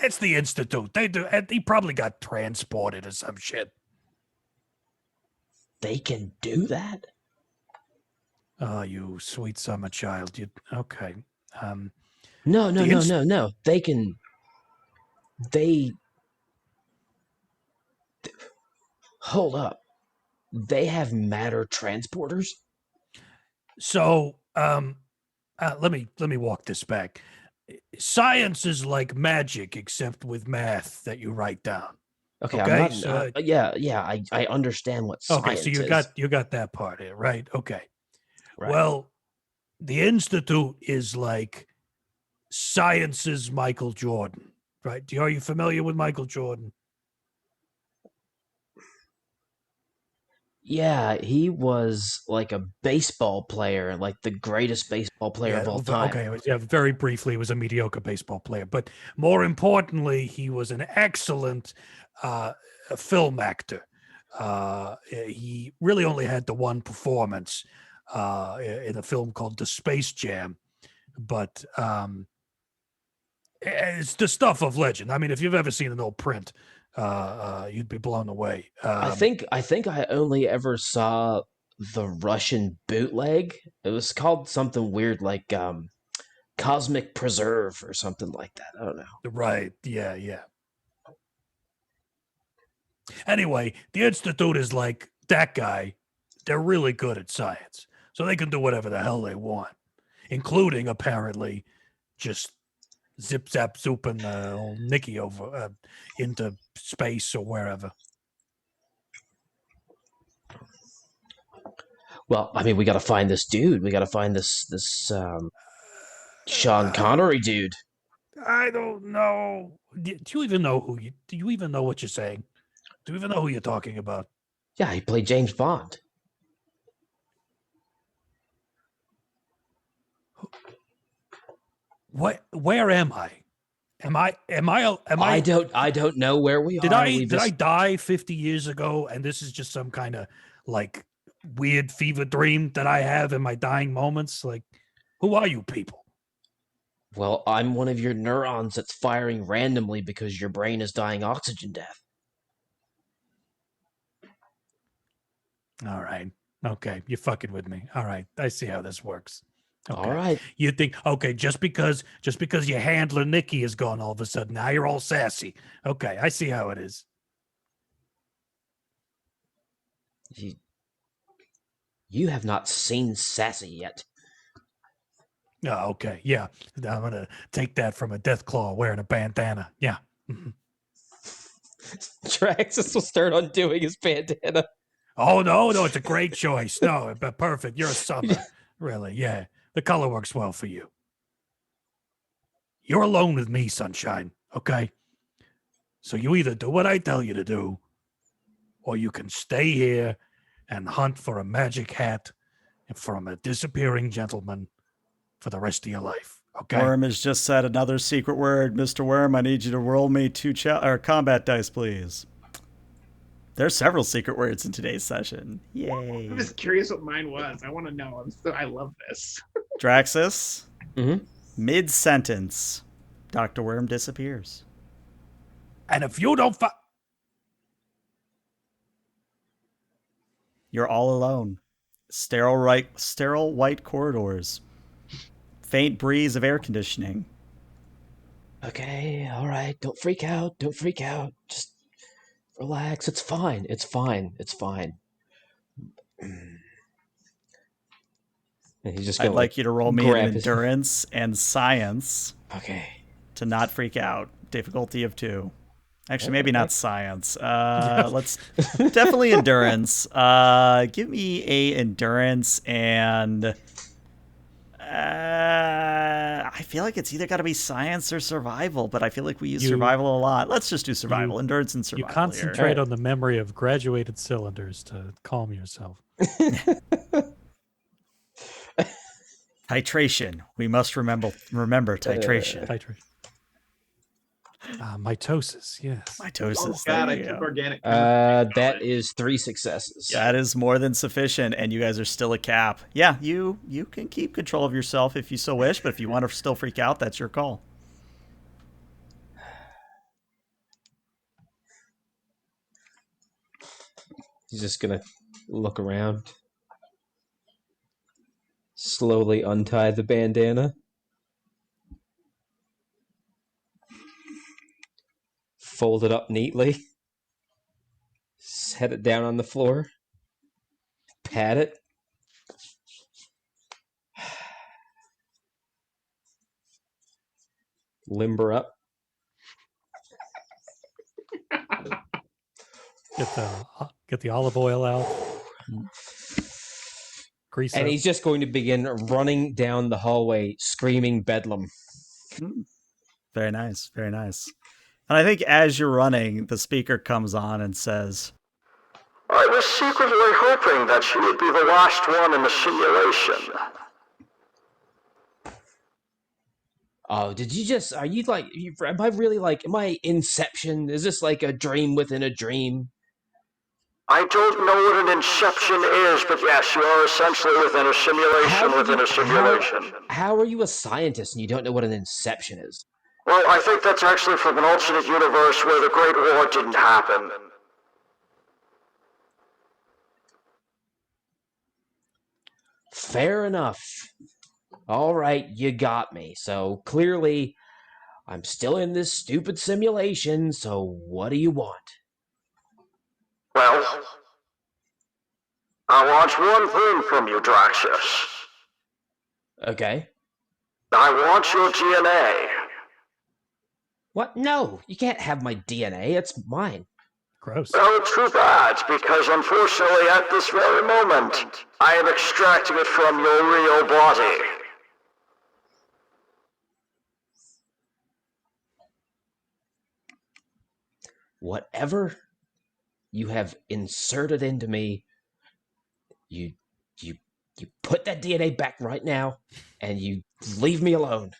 [SPEAKER 5] It's the Institute. They do. He probably got transported or some shit.
[SPEAKER 2] They can do that?
[SPEAKER 5] Oh, you sweet summer child. Okay.
[SPEAKER 2] No. They can. Hold up. They have matter transporters?
[SPEAKER 5] So, let me walk this back. science is like magic, except with math that you write down.
[SPEAKER 2] Okay,
[SPEAKER 5] Okay,
[SPEAKER 2] I'm not.
[SPEAKER 5] so-
[SPEAKER 2] I understand what science
[SPEAKER 5] Okay, so
[SPEAKER 2] is.
[SPEAKER 5] you got that part here, right? Okay.
[SPEAKER 2] Right.
[SPEAKER 5] Well, the Institute is like science's Michael Jordan, right? Are you familiar with Michael Jordan?
[SPEAKER 2] Yeah, he was like a baseball player, like the greatest baseball player of all time.
[SPEAKER 5] Okay, very briefly, he was a mediocre baseball player, but more importantly, he was an excellent film actor. He really only had the one performance in a film called The Space Jam, but it's the stuff of legend. I mean, if you've ever seen an old print, you'd be blown away.
[SPEAKER 2] I think I only ever saw the Russian bootleg. It was called something weird like Cosmic Preserve or something like that. I don't know.
[SPEAKER 5] Right. Yeah. Anyway, the Institute is like that guy. They're really good at science. So they can do whatever the hell they want, including apparently just zip zap zooping old Nikki over into space or wherever.
[SPEAKER 2] Well, I mean, we got to find this dude. We got to find this Sean Connery dude.
[SPEAKER 5] I don't know. Do you even know do you even know what you're saying? Do you even know who you're talking about?
[SPEAKER 2] Yeah, he played James Bond.
[SPEAKER 5] What? Where am I?
[SPEAKER 2] I don't know where we
[SPEAKER 5] Did
[SPEAKER 2] are.
[SPEAKER 5] I die 50 years ago and this is just some kind of like weird fever dream that I have in my dying moments? Like, who are you people?
[SPEAKER 2] Well, I'm one of your neurons that's firing randomly because your brain is dying oxygen death.
[SPEAKER 5] All right. Okay, you're fucking with me. All right, I see how this works. Okay.
[SPEAKER 2] All right.
[SPEAKER 5] You think just because your handler Nikki is gone all of a sudden, now you're all sassy. Okay, I see how it is.
[SPEAKER 2] You have not seen Sassy yet.
[SPEAKER 5] Oh, okay. Yeah. I'm gonna take that from a Deathclaw wearing a bandana. Yeah.
[SPEAKER 2] Traxxas will start undoing his bandana.
[SPEAKER 5] Oh no, it's a great choice. No, but perfect. You're a summer. Really, yeah. The color works well for you. You're alone with me, sunshine. Okay. So you either do what I tell you to do, or you can stay here and hunt for a magic hat from a disappearing gentleman for the rest of your life. Okay.
[SPEAKER 3] Worm has just said another secret word. Mr. Worm, I need you to roll me two combat dice, please. There's several secret words in today's session. Yay.
[SPEAKER 1] I'm just curious what mine was. I want to know. I love this.
[SPEAKER 3] Draxus.
[SPEAKER 2] Mm-hmm.
[SPEAKER 3] Mid-sentence, Dr. Worm disappears.
[SPEAKER 5] And if you don't
[SPEAKER 3] You're all alone. Sterile white corridors. Faint breeze of air conditioning.
[SPEAKER 2] Okay, all right. Don't freak out. Don't freak out. Just relax. It's fine. It's fine. It's fine. And he's just
[SPEAKER 3] I'd
[SPEAKER 2] gonna
[SPEAKER 3] like you to roll me an
[SPEAKER 2] grab his-
[SPEAKER 3] endurance and science
[SPEAKER 2] Okay.
[SPEAKER 3] to not freak out. Difficulty of 2. Actually, maybe
[SPEAKER 2] Okay.
[SPEAKER 3] not science. Let's definitely endurance. Give me a endurance and I feel like it's either got to be science or survival, but I feel like we use survival a lot. Let's just do survival, endurance and survival.
[SPEAKER 4] You concentrate on the memory of graduated cylinders to calm yourself.
[SPEAKER 3] Titration. We must remember titration.
[SPEAKER 4] Titration. Mitosis, yes.
[SPEAKER 3] Mitosis.
[SPEAKER 1] Oh God,
[SPEAKER 3] there
[SPEAKER 1] I
[SPEAKER 3] you
[SPEAKER 1] took
[SPEAKER 3] go.
[SPEAKER 1] organic.
[SPEAKER 2] That is 3 successes.
[SPEAKER 3] That is more than sufficient, and you guys are still a cap. Yeah, you can keep control of yourself if you so wish, but if you want to still freak out, that's your call.
[SPEAKER 2] He's just gonna look around. Slowly untie the bandana. Fold it up neatly. Set it down on the floor. Pat it. limber up.
[SPEAKER 4] Get the olive oil out. Grease
[SPEAKER 2] And
[SPEAKER 4] up.
[SPEAKER 2] he's just going to begin running down the hallway, screaming bedlam.
[SPEAKER 3] Very nice, very nice. And I think as you're running, the speaker comes on and says,
[SPEAKER 6] I was secretly hoping that you would be the last one in the simulation.
[SPEAKER 2] Oh, did you just... Are you like... Am I really like... Am I Inception? Is this like a dream within a dream?
[SPEAKER 6] I don't know what an inception is, but yes, you are essentially within a simulation within a simulation.
[SPEAKER 2] How are you a scientist and you don't know what an inception is?
[SPEAKER 6] Well, I think that's actually from an alternate universe where the Great War didn't happen.
[SPEAKER 2] Fair enough. All right, you got me. So clearly, I'm still in this stupid simulation, so what do you want?
[SPEAKER 6] Well, I want one thing from you, Draxus.
[SPEAKER 2] Okay.
[SPEAKER 6] I want your DNA.
[SPEAKER 2] What? No, you can't have my DNA. It's mine.
[SPEAKER 4] Gross.
[SPEAKER 6] Well, too bad, because unfortunately at this very moment, I am extracting it from your real body.
[SPEAKER 2] Whatever you have inserted into me, you put that DNA back right now, and you leave me alone.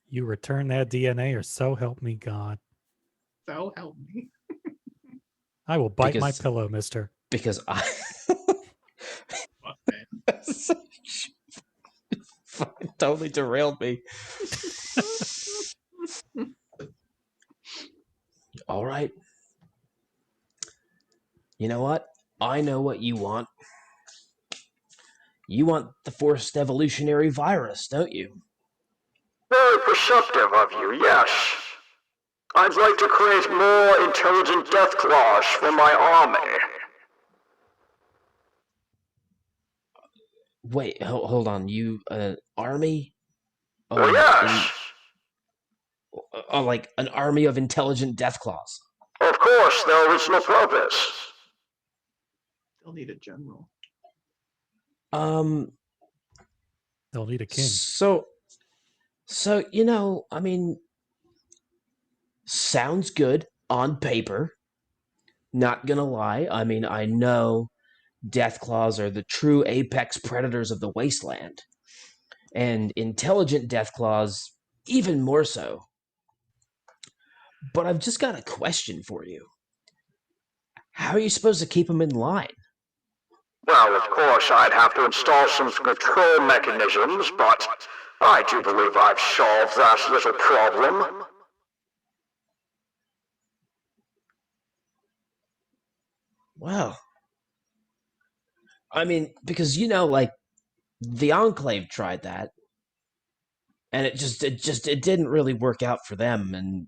[SPEAKER 4] You return that DNA, or so help me God.
[SPEAKER 1] So help me.
[SPEAKER 4] I will bite my
[SPEAKER 2] Because-
[SPEAKER 4] pillow, mister.
[SPEAKER 2] Because I
[SPEAKER 1] Fuck, man.
[SPEAKER 2] fucking totally derailed me. All right. You know what? I know what you want. You want the forced evolutionary virus, don't you?
[SPEAKER 6] Very perceptive of you, yes. I'd like to create more intelligent Deathclaws for my army.
[SPEAKER 2] Wait, hold on. You, army?
[SPEAKER 6] Oh, yes.
[SPEAKER 2] Like an army of intelligent Deathclaws.
[SPEAKER 6] Of course, their original purpose.
[SPEAKER 1] Still need a general.
[SPEAKER 4] They'll need a king.
[SPEAKER 2] So, I mean, sounds good on paper. Not gonna lie. I mean, I know Deathclaws are the true apex predators of the wasteland. And intelligent Deathclaws, even more so. But I've just got a question for you. How are you supposed to keep them in line?
[SPEAKER 6] Well, of course, I'd have to install some control mechanisms, but I do believe I've solved that little problem.
[SPEAKER 2] Well, I mean, because like the Enclave tried that, and it didn't really work out for them. And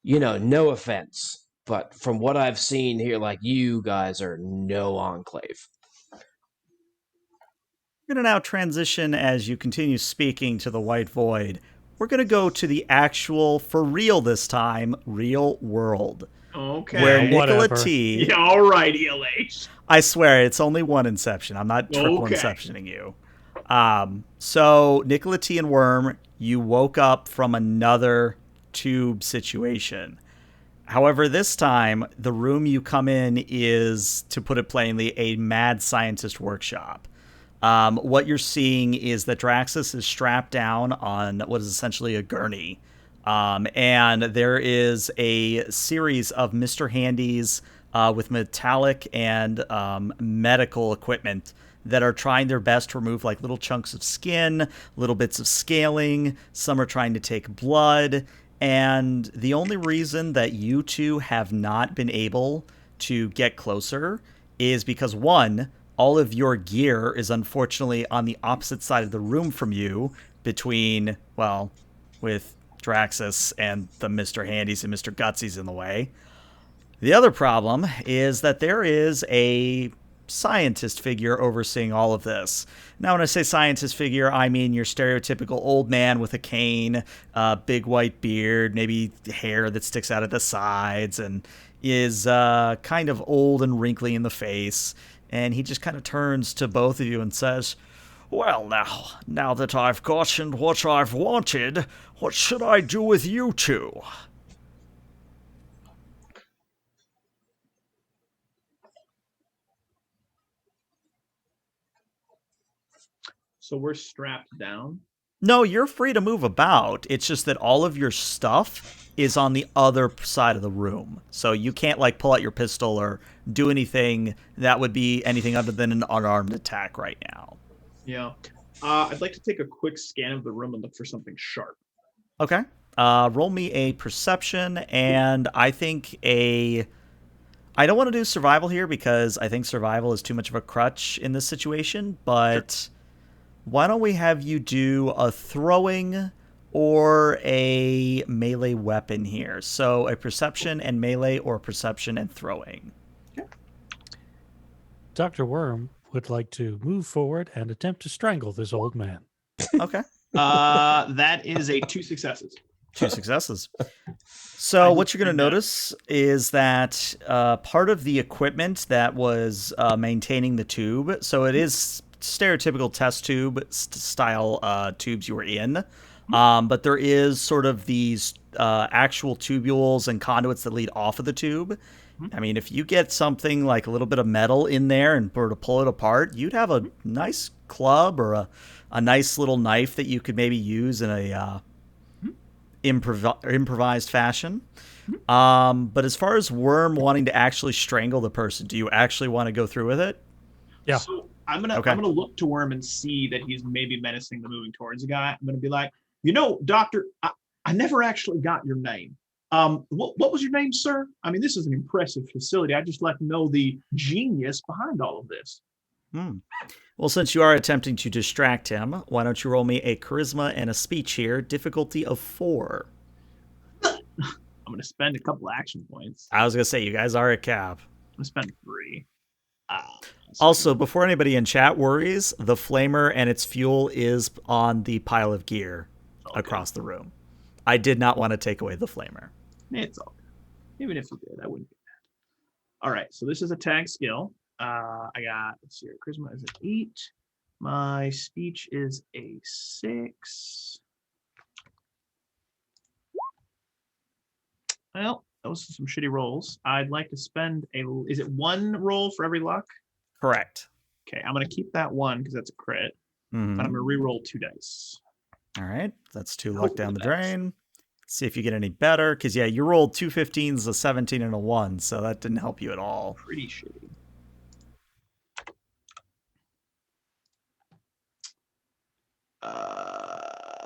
[SPEAKER 2] no offense, but from what I've seen here, like you guys are no Enclave.
[SPEAKER 3] we're going to now transition as you continue speaking to the White Void. We're going to go to the actual, for real this time, real world.
[SPEAKER 1] Okay.
[SPEAKER 3] Where Nicola
[SPEAKER 4] whatever.
[SPEAKER 3] T...
[SPEAKER 1] Yeah, all right, ELH.
[SPEAKER 3] I swear, it's only one Inception. I'm not triple
[SPEAKER 1] Okay.
[SPEAKER 3] Inceptioning you. So, Nicola T and Worm, you woke up from another tube situation. However, this time, the room you come in is, to put it plainly, a mad scientist workshop. What you're seeing is that Draxus is strapped down on what is essentially a gurney. And there is a series of Mr. Handies with metallic and medical equipment that are trying their best to remove like little chunks of skin, little bits of scaling. Some are trying to take blood. And the only reason that you two have not been able to get closer is because, one, all of your gear is unfortunately on the opposite side of the room from you, between, well, with Draxus and the Mr. Handies and Mr. Gutsies in the way. The other problem is that there is a scientist figure overseeing all of this. Now, when I say scientist figure, I mean your stereotypical old man with a cane, big white beard, maybe hair that sticks out at the sides, and is kind of old and wrinkly in the face. And he just kind of turns to both of you and says, "Well, now that I've gotten what I've wanted, what should I do with you two?"
[SPEAKER 1] So we're strapped down.
[SPEAKER 3] No, you're free to move about. It's just that all of your stuff is on the other side of the room. So you can't, like, pull out your pistol or do anything that would be anything other than an unarmed attack right now.
[SPEAKER 1] Yeah. I'd like to take a quick scan of the room and look for something sharp.
[SPEAKER 3] Okay. Roll me a perception, and I think I don't want to do survival here because I think survival is too much of a crutch in this situation, but... Sure. Why don't we have you do a throwing or a melee weapon here? So a perception and melee, or perception and throwing.
[SPEAKER 1] Okay.
[SPEAKER 4] Dr. Worm would like to move forward and attempt to strangle this old man.
[SPEAKER 3] Okay.
[SPEAKER 1] That is a 2 successes.
[SPEAKER 3] 2 successes. So what you're going to notice is that part of the equipment that was maintaining the tube, so it is stereotypical test tube style tubes you were in, but there is sort of these actual tubules and conduits that lead off of the tube. I mean, if you get something like a little bit of metal in there and were to pull it apart, you'd have a nice club or a nice little knife that you could maybe use in a improvised fashion. But as far as Worm wanting to actually strangle the person, do you actually want to go through with it?
[SPEAKER 4] Yeah.
[SPEAKER 1] So I'm gonna look to Worm and see that he's maybe menacing the moving towards the guy. I'm gonna be like, Doctor, I never actually got your name. What was your name, sir? I mean, this is an impressive facility. I'd just like to know the genius behind all of this.
[SPEAKER 3] Well, since you are attempting to distract him, why don't you roll me a charisma and a speech here, difficulty of 4.
[SPEAKER 1] I'm gonna spend a couple action points.
[SPEAKER 3] I was gonna say, you guys are at cap.
[SPEAKER 1] I'm gonna spend 3.
[SPEAKER 3] Also, before anybody in chat worries, the flamer and its fuel is on the pile of gear across the room. I did not want to take away the flamer.
[SPEAKER 1] It's all good. Even if you did, I wouldn't be mad. All right, so this is a tag skill. I got, let's see, charisma is an 8. My speech is a 6. Well, those are some shitty rolls. I'd like to spend is it 1 roll for every luck?
[SPEAKER 3] Correct.
[SPEAKER 1] Okay, I'm going to keep that 1 because that's a crit.
[SPEAKER 3] Mm-hmm.
[SPEAKER 1] And I'm going to re-roll 2 dice.
[SPEAKER 3] All right, that's 2 luck down the drain. See if you get any better, because, yeah, you rolled 2 15s, a 17, and a 1, so that didn't help you at all.
[SPEAKER 1] Pretty shitty.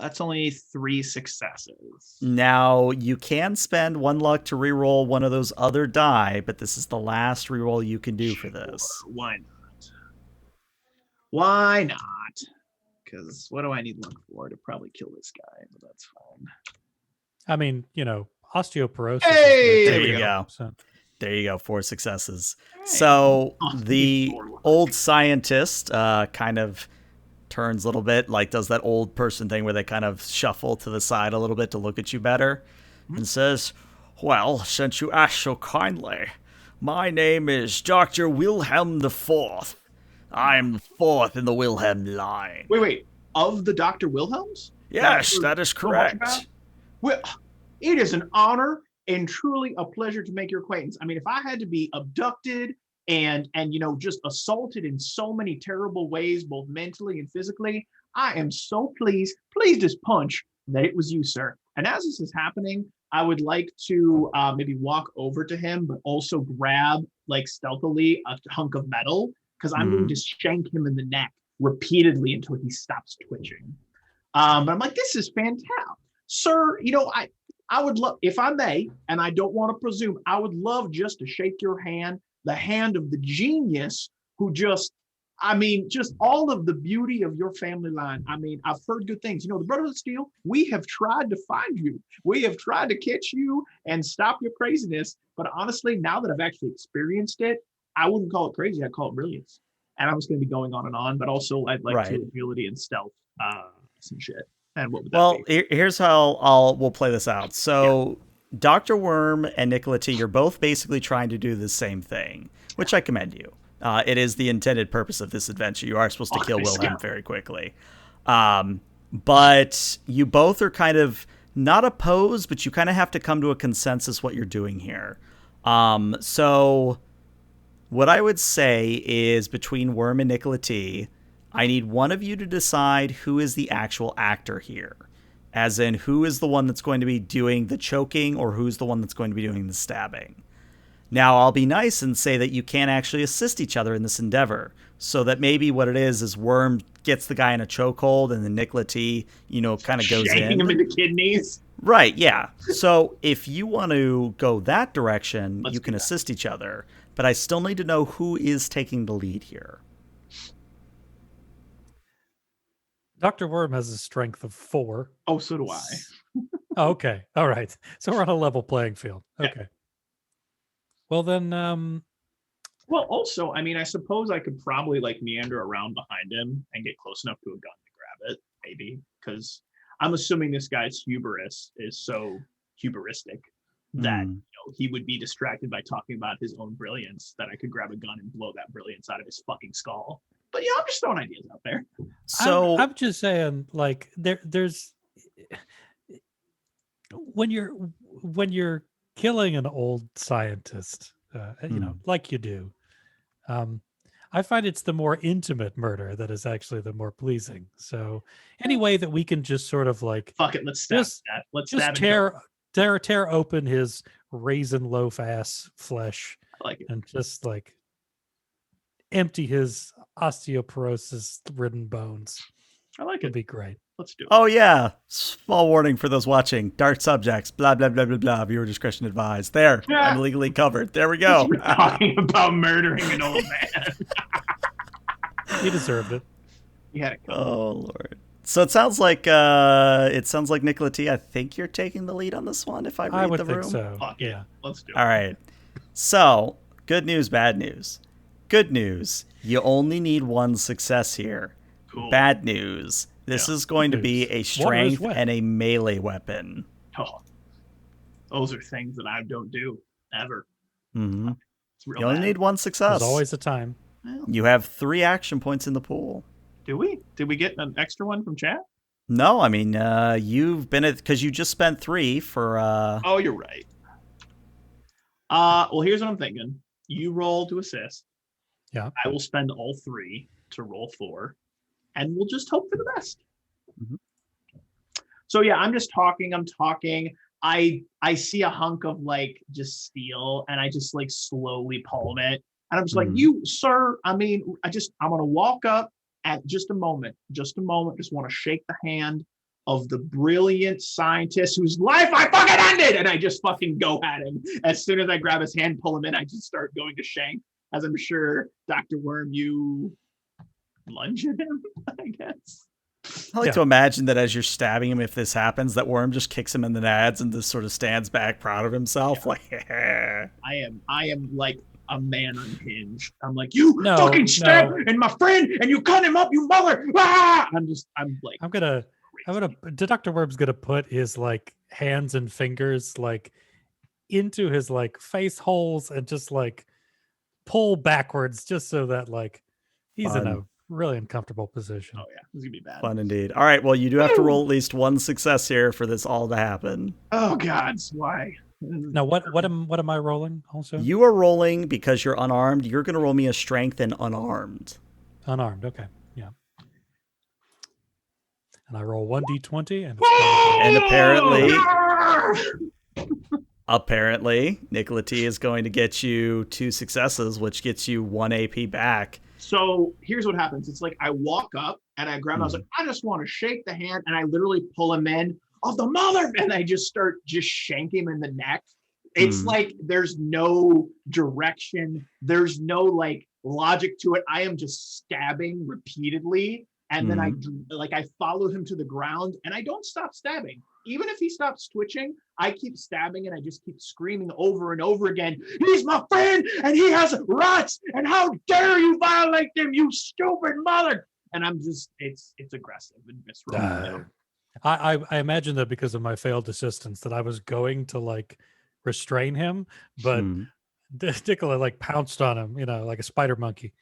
[SPEAKER 1] That's only 3 successes.
[SPEAKER 3] Now, you can spend 1 luck to re-roll one of those other die, but this is the last re-roll you can do for this.
[SPEAKER 1] Why not? Why not? Because what do I need luck for? To probably kill this guy, but that's fine.
[SPEAKER 4] I mean, osteoporosis.
[SPEAKER 1] Hey!
[SPEAKER 3] There you go.
[SPEAKER 4] So.
[SPEAKER 3] There you go, 4 successes.
[SPEAKER 1] Hey.
[SPEAKER 3] So the old scientist kind of turns a little bit, like does that old person thing where they kind of shuffle to the side a little bit to look at you better, and says, "Well, since you ask so kindly, my name is Dr. Wilhelm IV. I am the 4th in the Wilhelm line."
[SPEAKER 1] Wait. Of the Dr. Wilhelms?
[SPEAKER 3] Yes, that is correct.
[SPEAKER 1] Well, it is an honor and truly a pleasure to make your acquaintance. I mean, if I had to be abducted and just assaulted in so many terrible ways, both mentally and physically, I am so pleased as punch that it was you, sir. And as this is happening, I would like to maybe walk over to him, but also grab, like, stealthily a hunk of metal, because I'm going to shank him in the neck repeatedly until he stops twitching. But I'm like, this is fantastic. Sir, I would love, if I may, and I don't want to presume, I would love just to shake your hand, the hand of the genius who just all of the beauty of your family line. I mean, I've heard good things. The Brotherhood of Steel, we have tried to find you. We have tried to catch you and stop your craziness. But honestly, now that I've actually experienced it, I wouldn't call it crazy. I'd call it brilliance. And I'm just going to be going on, but also I'd like to agility and stealth, some shit. And what would that be?
[SPEAKER 3] Here's how we'll play this out. So Dr. Worm and Nicola T, you're both basically trying to do the same thing, which I commend you. It is the intended purpose of this adventure. You are supposed to kill Wilhelm very quickly. But you both are kind of not opposed, but you kind of have to come to a consensus what you're doing here. So what I would say is between Worm and Nicola T, I need one of you to decide who is the actual actor here. As in, who is the one that's going to be doing the choking or who's the one that's going to be doing the stabbing. Now, I'll be nice and say that you can't actually assist each other in this endeavor. So that maybe what it is Worm gets the guy in a chokehold and then Nicola T, kind of goes in.
[SPEAKER 1] Shaking him in the kidneys.
[SPEAKER 3] Right, yeah. So if you want to go that direction, you can assist each other. But I still need to know who is taking the lead here.
[SPEAKER 4] Dr. Worm has a strength of 4.
[SPEAKER 1] Oh, so do I.
[SPEAKER 4] Oh, okay. All right. So we're on a level playing field. Okay. Yeah. Well, then...
[SPEAKER 1] Well, also, I mean, I suppose I could probably, meander around behind him and get close enough to a gun to grab it, maybe. Because I'm assuming this guy's hubris is so hubristic that he would be distracted by talking about his own brilliance that I could grab a gun and blow that brilliance out of his fucking skull. But yeah, I'm just throwing ideas out there.
[SPEAKER 4] So I'm just saying, there's when you're killing an old scientist, like you do, I find it's the more intimate murder that is actually the more pleasing. So any way that we can just sort of
[SPEAKER 1] fuck it, let's stab that. Let's just
[SPEAKER 4] tear open his raisin loaf ass flesh, and just empty his osteoporosis ridden bones.
[SPEAKER 1] I like it.
[SPEAKER 4] It'd be great.
[SPEAKER 1] Let's do it.
[SPEAKER 3] Oh yeah. Small warning for those watching. Dark subjects. Blah blah blah blah blah. Viewer discretion advised. There. Yeah. I'm legally covered. There we go.
[SPEAKER 1] We're talking about murdering an old man.
[SPEAKER 4] He deserved it.
[SPEAKER 1] He had it coming.
[SPEAKER 3] Oh Lord. So it sounds like Nicola T, I think you're taking the lead on this one if I read the room.
[SPEAKER 4] I would think so.
[SPEAKER 1] Fuck yeah. Let's do it.
[SPEAKER 3] All right. So, good news, bad news. Good news, you only need one success here.
[SPEAKER 1] Cool.
[SPEAKER 3] Bad news, this is going to be a strength and a melee weapon.
[SPEAKER 1] Oh, those are things that I don't do, ever.
[SPEAKER 3] Mm-hmm. You only need one success.
[SPEAKER 4] There's always a time.
[SPEAKER 1] Well,
[SPEAKER 3] you have 3 action points in the pool.
[SPEAKER 1] Do we? Did we get an extra one from chat?
[SPEAKER 3] No, I mean, you've been at... Because you just spent 3 for...
[SPEAKER 1] Oh, you're right. Well, here's what I'm thinking. You roll to assist.
[SPEAKER 4] Yeah.
[SPEAKER 1] I will spend all 3 to roll 4. And we'll just hope for the best.
[SPEAKER 3] Mm-hmm.
[SPEAKER 1] So yeah, I'm talking. I see a hunk of just steel, and I just slowly palm it. And I'm just you, sir, I mean, I'm gonna walk up at just a moment, just want to shake the hand of the brilliant scientist whose life I fucking ended. And I just fucking go at him. As soon as I grab his hand, pull him in, I just start going to shank, as I'm sure Dr. Worm, you lunge at him, I guess.
[SPEAKER 3] I like to imagine that as you're stabbing him, if this happens, that Worm just kicks him in the nads and just sort of stands back proud of himself.
[SPEAKER 1] I am like a man unhinged. I'm like, you fucking stab and my friend, and you cut him up, you mother. Ah!
[SPEAKER 4] Dr. Worm's gonna put his hands and fingers into his face holes and just pull backwards just so that he's in a really uncomfortable position.
[SPEAKER 1] Oh yeah, this is gonna be bad.
[SPEAKER 3] Fun indeed. All right, well, you do have to roll at least one success here for this all to happen.
[SPEAKER 1] Oh God, why?
[SPEAKER 4] Now what am I rolling also?
[SPEAKER 3] You are rolling because you're unarmed. You're gonna roll me a strength and unarmed.
[SPEAKER 4] Unarmed, okay. Yeah. And I roll 1d20
[SPEAKER 3] and apparently Nicola T is going to get you 2 successes, which gets you 1 AP back.
[SPEAKER 1] So here's what happens. It's I walk up and I grab him. I was like, I just want to shake the hand, and I literally pull him in of the mother, and I just start shank him in the neck. It's there's no direction. There's no logic to it. I am just stabbing repeatedly. And then I follow him to the ground, and I don't stop stabbing. even if he stops twitching, I keep stabbing and I just keep screaming over and over again, he's my friend and he has rights and how dare you violate them, you stupid mother. And I'm just, it's aggressive and visceral.
[SPEAKER 4] I imagine that because of my failed assistance that I was going to like restrain him, but Nicola like pounced on him, like a spider monkey,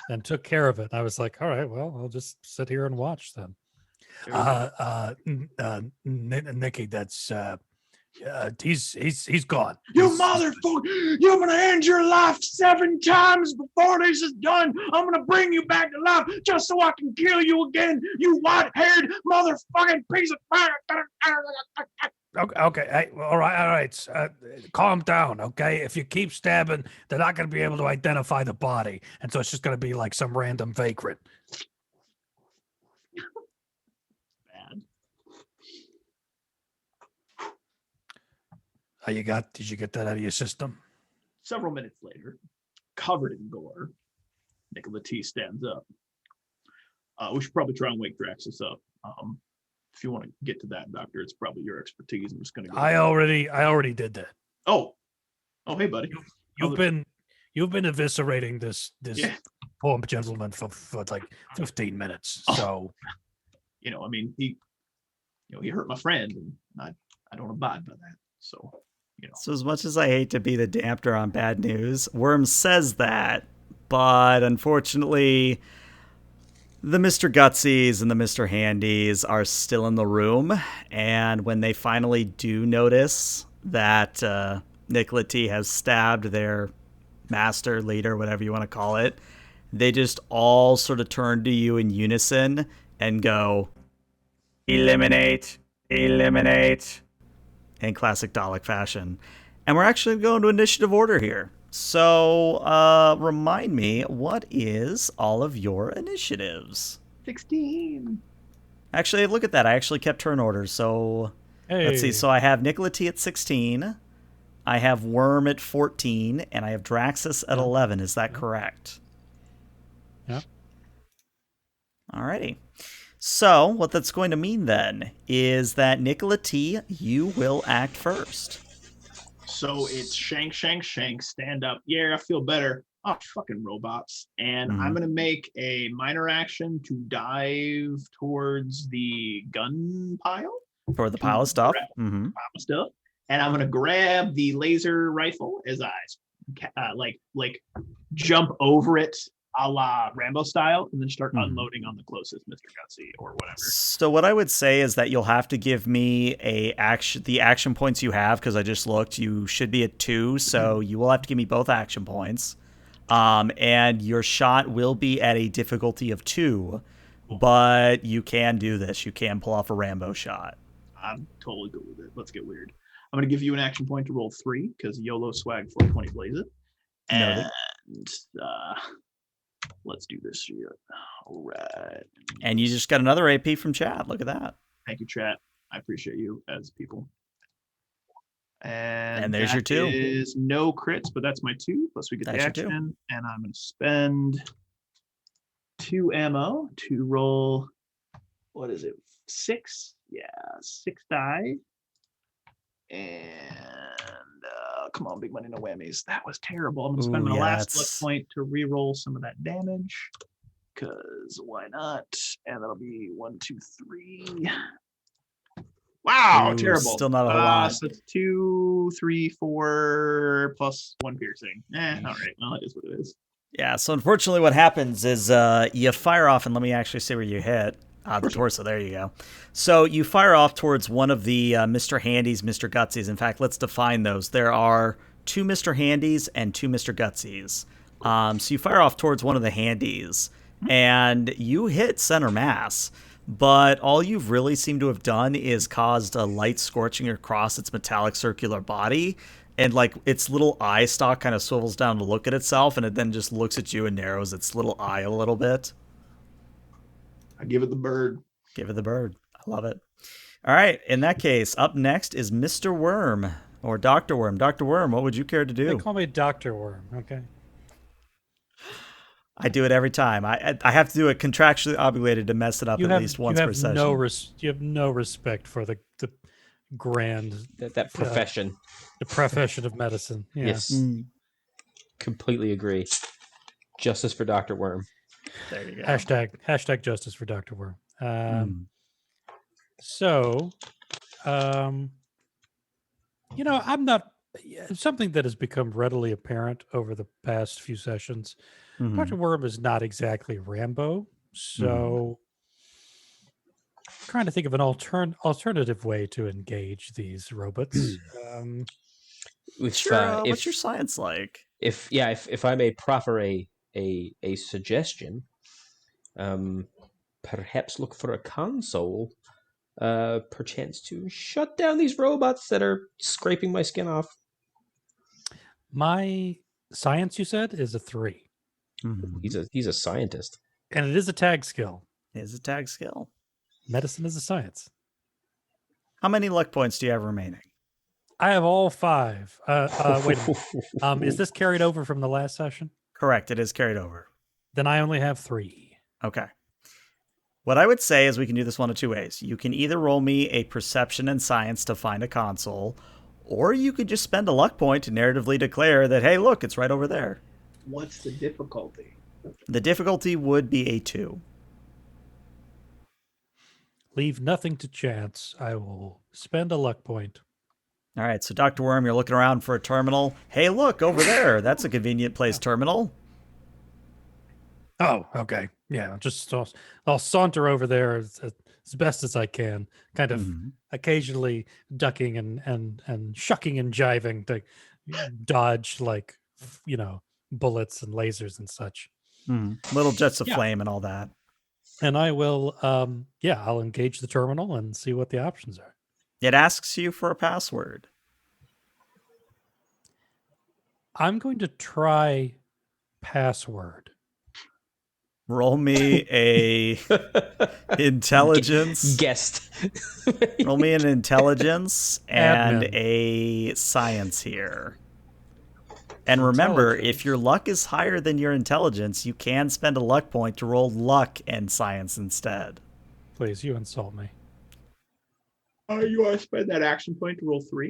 [SPEAKER 4] and took care of it. I was like, all right, well, I'll just sit here and watch then.
[SPEAKER 5] Nikki, that's he's gone.
[SPEAKER 1] You motherfucker! You're gonna end your life 7 times before this is done. I'm gonna bring you back to life just so I can kill you again. You white-haired motherfucking piece of
[SPEAKER 5] Okay. Hey, all right. Calm down, okay? If you keep stabbing, they're not going to be able to identify the body, and so it's just going to be like some random vagrant.
[SPEAKER 1] Bad.
[SPEAKER 5] Did you get that out of your system?
[SPEAKER 1] Several minutes later, covered in gore, Nicola T stands up. We should probably try and wake Draxus up. If you want to get to that, Doctor, it's probably your expertise. I'm just going to go.
[SPEAKER 5] I already did that.
[SPEAKER 1] Oh, hey, buddy.
[SPEAKER 5] You've been eviscerating this poor gentleman for like 15 minutes. So,
[SPEAKER 1] I mean, he hurt my friend, and I don't abide by that. So,
[SPEAKER 3] So as much as I hate to be the damper on bad news, Worm says that, but unfortunately, the Mr. Gutsies and the Mr. Handies are still in the room, and when they finally do notice that Nicola T has stabbed their master, leader, whatever you want to call it, they just all sort of turn to you in unison and go, eliminate, eliminate, in classic Dalek fashion. And we're actually going to initiative order here. So, remind me, what is all of your initiatives?
[SPEAKER 1] 16.
[SPEAKER 3] Actually, look at that. I actually kept turn orders. So, let's see. So, I have Nicola T at 16. I have Worm at 14. And I have Draxus at 11. Is that correct?
[SPEAKER 4] Yeah.
[SPEAKER 3] Alrighty. So, what that's going to mean then is that Nicola T, you will act first.
[SPEAKER 1] So it's shank, stand up. Yeah, I feel better. Oh, fucking robots. And I'm going to make a minor action to dive towards the gun pile.
[SPEAKER 3] For the pile of stuff.
[SPEAKER 1] Pile of stuff. And I'm going to grab the laser rifle as I like jump over it a la Rambo style, and then start unloading on the closest Mr. Gutsy or whatever.
[SPEAKER 3] So what I would say is that you'll have to give me the action points you have, because I just looked. You should be at 2, so you will have to give me both action points. And your shot will be at a difficulty of 2, but you can do this. You can pull off a Rambo shot.
[SPEAKER 1] I'm totally good with it. Let's get weird. I'm going to give you an action point to roll 3, because YOLO swag 420 blaze it. And let's do this here. All right.
[SPEAKER 3] And you just got another AP from chat. Look at that.
[SPEAKER 1] Thank you, chat. I appreciate you as people. And
[SPEAKER 3] there's your 2.
[SPEAKER 1] Is no crits, but that's my 2. Plus we get the action. And I'm going to spend 2 ammo to roll, what is it? 6? Yeah, 6 die. And come on, big money, no whammies. That was terrible. I'm going to spend my last luck point to re-roll some of that damage. Because why not? And that'll be 1, 2, 3. Wow,
[SPEAKER 3] Ooh,
[SPEAKER 1] terrible.
[SPEAKER 3] Still not a whole lot.
[SPEAKER 1] So it's 2, 3, 4 plus 1 piercing. All right. Well, it is what it is.
[SPEAKER 3] Yeah, so unfortunately what happens is you fire off, and let me actually see where you hit. The torso, there you go. So you fire off towards one of the Mr. Handies, Mr. Gutsies. In fact, let's define those. There are 2 Mr. Handies and 2 Mr. Gutsies. So you fire off towards one of the Handies, and you hit center mass. But all you've really seemed to have done is caused a light scorching across its metallic circular body. And like its little eye stalk kind of swivels down to look at itself, and it then just looks at you and narrows its little eye a little bit.
[SPEAKER 1] I give it the bird.
[SPEAKER 3] Give it the bird. I love it. All right. In that case, up next is Mr. Worm or Dr. Worm. Dr. Worm, what would you care to do?
[SPEAKER 4] They call me Dr. Worm. Okay.
[SPEAKER 3] I do it every time. I have to do it contractually obligated to mess it up at least once per session.
[SPEAKER 4] You have no respect for the grand
[SPEAKER 2] That profession.
[SPEAKER 4] the profession of medicine. Yeah.
[SPEAKER 2] Yes. Completely agree. Justice for Dr. Worm.
[SPEAKER 3] There you go.
[SPEAKER 4] Hashtag justice for Dr. Worm. So, I'm not something that has become readily apparent over the past few sessions. Dr. Worm is not exactly Rambo, so trying to think of an alternative way to engage these robots.
[SPEAKER 3] What's your science like?
[SPEAKER 2] If I may proffer a suggestion, perhaps look for a console, perchance to shut down these robots that are scraping my skin off.
[SPEAKER 4] My science, you said, is a 3.
[SPEAKER 2] He's a scientist,
[SPEAKER 4] and it is a tag skill.
[SPEAKER 3] It is a tag skill.
[SPEAKER 4] Medicine is a science.
[SPEAKER 3] How many luck points do you have remaining?
[SPEAKER 4] I have all 5. Wait a minute. Is this carried over from the last session?
[SPEAKER 3] Correct. It is carried over.
[SPEAKER 4] Then I only have 3.
[SPEAKER 3] Okay. What I would say is we can do this one of 2 ways. You can either roll me a perception and science to find a console, or you could just spend a luck point to narratively declare that, hey, look, it's right over there.
[SPEAKER 1] What's the difficulty?
[SPEAKER 3] The difficulty would be a 2.
[SPEAKER 4] Leave nothing to chance. I will spend a luck point.
[SPEAKER 3] All right, so Dr. Worm, you're looking around for a terminal. Hey, look, over there. That's a convenient place terminal.
[SPEAKER 5] Oh, okay.
[SPEAKER 4] Yeah, I'll saunter over there as best as I can, kind of occasionally ducking and shucking and jiving to dodge, like, bullets and lasers and such.
[SPEAKER 3] Little jets of flame and all that.
[SPEAKER 4] And I will, I'll engage the terminal and see what the options are.
[SPEAKER 3] It asks you for a password.
[SPEAKER 4] I'm going to try password.
[SPEAKER 3] Roll me a intelligence.
[SPEAKER 2] Guessed.
[SPEAKER 3] Roll me an intelligence and a science here. And remember, if your luck is higher than your intelligence, you can spend a luck point to roll luck and science instead.
[SPEAKER 4] Please, you insult me.
[SPEAKER 1] You want to spend that action point to roll 3?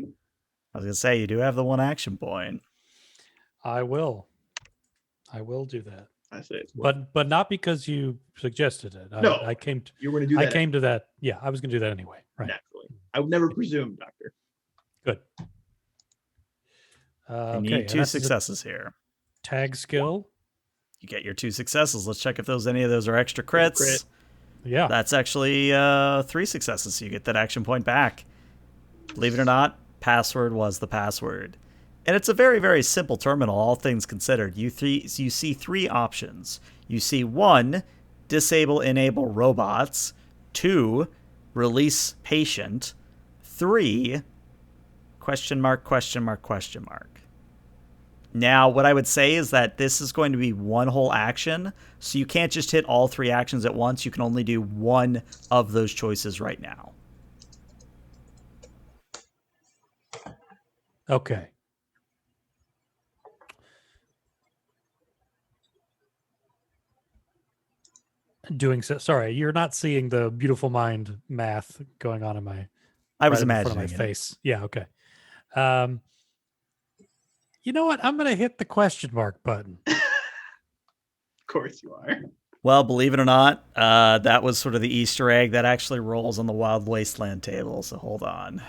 [SPEAKER 3] I was going to say, you do have the 1 action point.
[SPEAKER 4] I will do that.
[SPEAKER 1] I say it's
[SPEAKER 4] but not because you suggested it.
[SPEAKER 1] No,
[SPEAKER 4] I came to.
[SPEAKER 1] You were going to do that.
[SPEAKER 4] I came to that. Yeah, I was going to do that anyway. Right.
[SPEAKER 1] Naturally, I would never presume, Doctor.
[SPEAKER 4] Good.
[SPEAKER 3] You need 2 successes here.
[SPEAKER 4] Tag skill.
[SPEAKER 3] You get your 2 successes. Let's check if any of those are extra crits.
[SPEAKER 1] Crit.
[SPEAKER 4] Yeah.
[SPEAKER 3] That's actually 3 successes, so you get that action point back. Believe it or not, password was the password. And it's a very, very simple terminal, all things considered. You see 3 options. You see 1, disable, enable robots. 2, release patient. 3, question mark, question mark, question mark. Now, what I would say is that this is going to be one whole action, so you can't just hit all 3 actions at once. You can only do one of those choices right now.
[SPEAKER 4] Okay. Doing so. Sorry, you're not seeing the beautiful mind math going on in my.
[SPEAKER 3] I was
[SPEAKER 4] right in
[SPEAKER 3] imagining
[SPEAKER 4] front of my
[SPEAKER 3] it.
[SPEAKER 4] face. Yeah. Okay. You know what? I'm going to hit the question mark button.
[SPEAKER 1] Of course you are.
[SPEAKER 3] Well, believe it or not, that was sort of the Easter egg that actually rolls on the Wild Wasteland table. So hold on.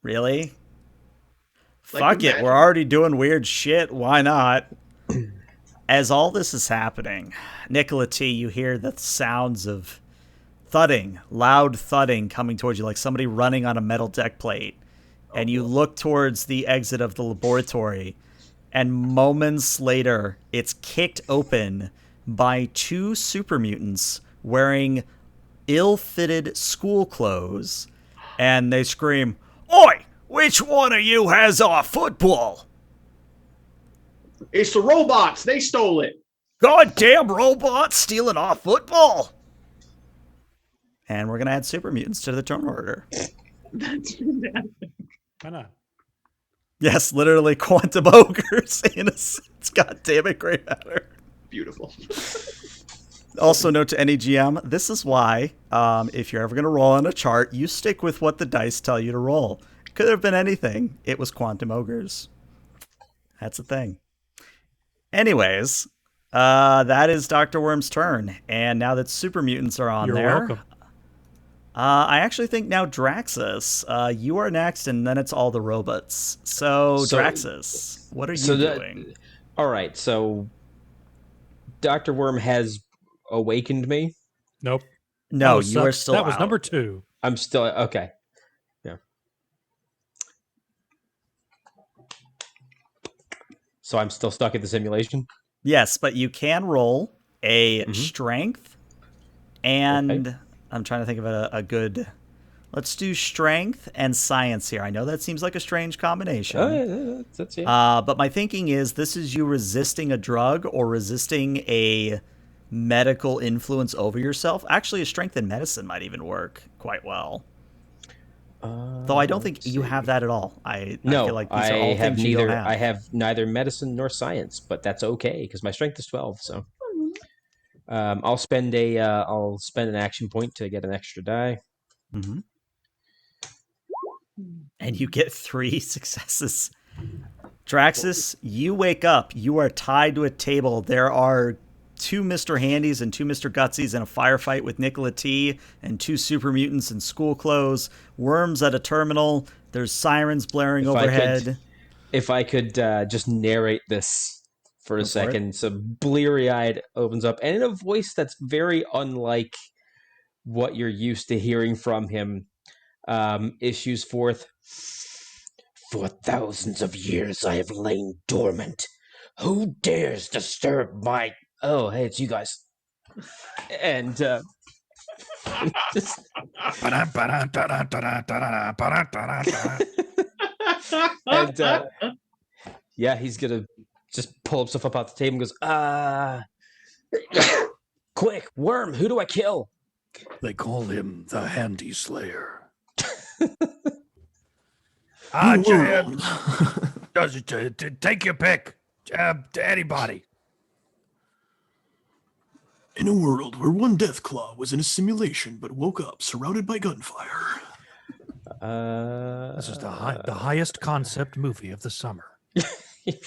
[SPEAKER 3] Really?
[SPEAKER 1] Like
[SPEAKER 3] Fuck it.
[SPEAKER 1] imagine-
[SPEAKER 3] We're already doing weird shit. Why not? As all this is happening, Nicola T, you hear the sounds of thudding, loud thudding coming towards you, like somebody running on a metal deck plate. And you look towards the exit of the laboratory, and moments later, it's kicked open by 2 super mutants wearing ill-fitted school clothes, and they scream, "Oi! Which one of you has our football?
[SPEAKER 1] It's the robots. They stole it.
[SPEAKER 3] Goddamn robots stealing our football!" And we're going to add super mutants to the turn order.
[SPEAKER 1] That's fantastic.
[SPEAKER 4] Why not?
[SPEAKER 3] Yes, literally quantum ogres in a sense. God damn it, Grey Matter.
[SPEAKER 1] Beautiful.
[SPEAKER 3] Also, note to any GM, this is why, if you're ever going to roll on a chart, you stick with what the dice tell you to roll. Could have been anything. It was Quantum Ogres. That's a thing. Anyways, that is Dr. Worm's turn. And now that super mutants are on
[SPEAKER 4] You're
[SPEAKER 3] there,
[SPEAKER 4] welcome.
[SPEAKER 3] I actually think now Draxus, you are next, and then it's all the robots. So Draxus, what are you doing?
[SPEAKER 2] All right, so Dr. Worm has awakened me.
[SPEAKER 4] Nope.
[SPEAKER 3] No,
[SPEAKER 4] Oh,
[SPEAKER 3] you are still
[SPEAKER 4] That was
[SPEAKER 3] out.
[SPEAKER 4] number 2.
[SPEAKER 2] I'm still okay. Yeah. So I'm still stuck at the simulation.
[SPEAKER 3] Yes, but you can roll a strength, and I'm trying to think of a good. Let's do strength and science here. I know that seems like a strange combination.
[SPEAKER 2] Oh, yeah, that's yeah.
[SPEAKER 3] But my thinking is this is you resisting a drug or resisting a medical influence over yourself. Actually, a strength and medicine might even work quite well. Though I don't think you have that at all. I feel like these are all
[SPEAKER 2] have
[SPEAKER 3] things you
[SPEAKER 2] neither.
[SPEAKER 3] don't have.
[SPEAKER 2] I have neither medicine nor science, but that's okay because my strength is 12. So I'll spend an action point to get an extra die.
[SPEAKER 3] Mm-hmm. And you get 3 successes. Draxus, you wake up. You are tied to a table. There are 2 Mr. Handies and 2 Mr. Gutsies in a firefight with Nikola T and 2 super mutants in school clothes. Worms at a terminal. There's sirens blaring overhead.
[SPEAKER 2] If I could just narrate this for a second. So Bleary-Eyed opens up, and in a voice that's very unlike what you're used to hearing from him, issues forth, "For thousands of years I have lain dormant. Who dares disturb my..." Oh, hey, it's you guys. And just... and yeah, he's gonna just pull himself up off the table and goes, quick, Worm, who do I kill?
[SPEAKER 5] They call him the Handy Slayer.
[SPEAKER 7] World.
[SPEAKER 5] Take your pick. Anybody.
[SPEAKER 7] In a world where one Deathclaw was in a simulation but woke up surrounded by gunfire.
[SPEAKER 5] This is the highest concept movie of the summer.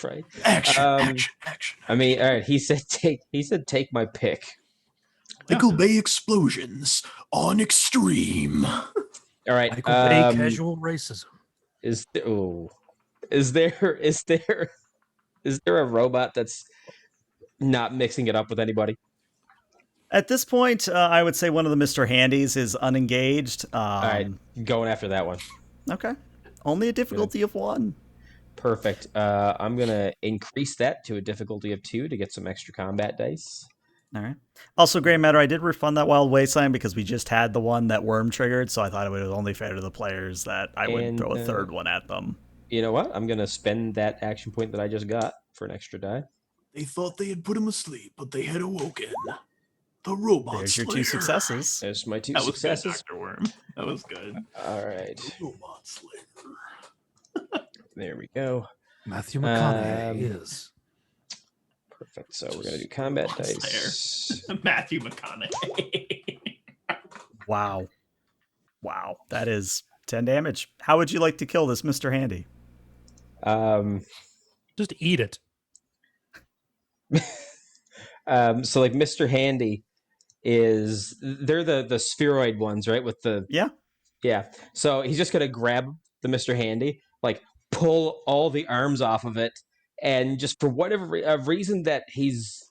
[SPEAKER 2] Right.
[SPEAKER 7] Action.
[SPEAKER 2] I mean, all right. He said, take my pick.
[SPEAKER 7] Michael Bay explosions on extreme.
[SPEAKER 2] All right.
[SPEAKER 5] Michael Bay casual racism.
[SPEAKER 2] Is there a robot that's not mixing it up with anybody?
[SPEAKER 3] At this point, I would say one of the Mr. Handies is unengaged.
[SPEAKER 2] All right, going after that one.
[SPEAKER 3] Okay. Only a difficulty of 1.
[SPEAKER 2] Perfect. I'm going to increase that to a difficulty of 2 to get some extra combat dice.
[SPEAKER 3] All right. Also, Grey Matter, I did refund that Wild Wasteland because we just had the one that Worm triggered, so I thought it was only fair to the players that I wouldn't throw a third one at them.
[SPEAKER 2] You know what? I'm going to spend that action point that I just got for an extra die.
[SPEAKER 7] They thought they had put him asleep, but they had awoken. The robot
[SPEAKER 3] There's
[SPEAKER 7] slayer.
[SPEAKER 3] your 2 successes.
[SPEAKER 2] There's my 2
[SPEAKER 1] That was good,
[SPEAKER 2] successes.
[SPEAKER 1] Dr. Worm. That was good.
[SPEAKER 2] All right.
[SPEAKER 7] The robot slayer.
[SPEAKER 2] There we go.
[SPEAKER 5] Matthew McConaughey is.
[SPEAKER 2] Perfect. So we're going to do combat dice.
[SPEAKER 1] Matthew McConaughey.
[SPEAKER 3] Wow. That is 10 damage. How would you like to kill this Mr. Handy?
[SPEAKER 4] Just eat it.
[SPEAKER 2] So like Mr. Handy they're the spheroid ones, right? With the yeah. So he's just gonna grab the Mr. Handy, like pull all the arms off of it, and just for whatever reason that he's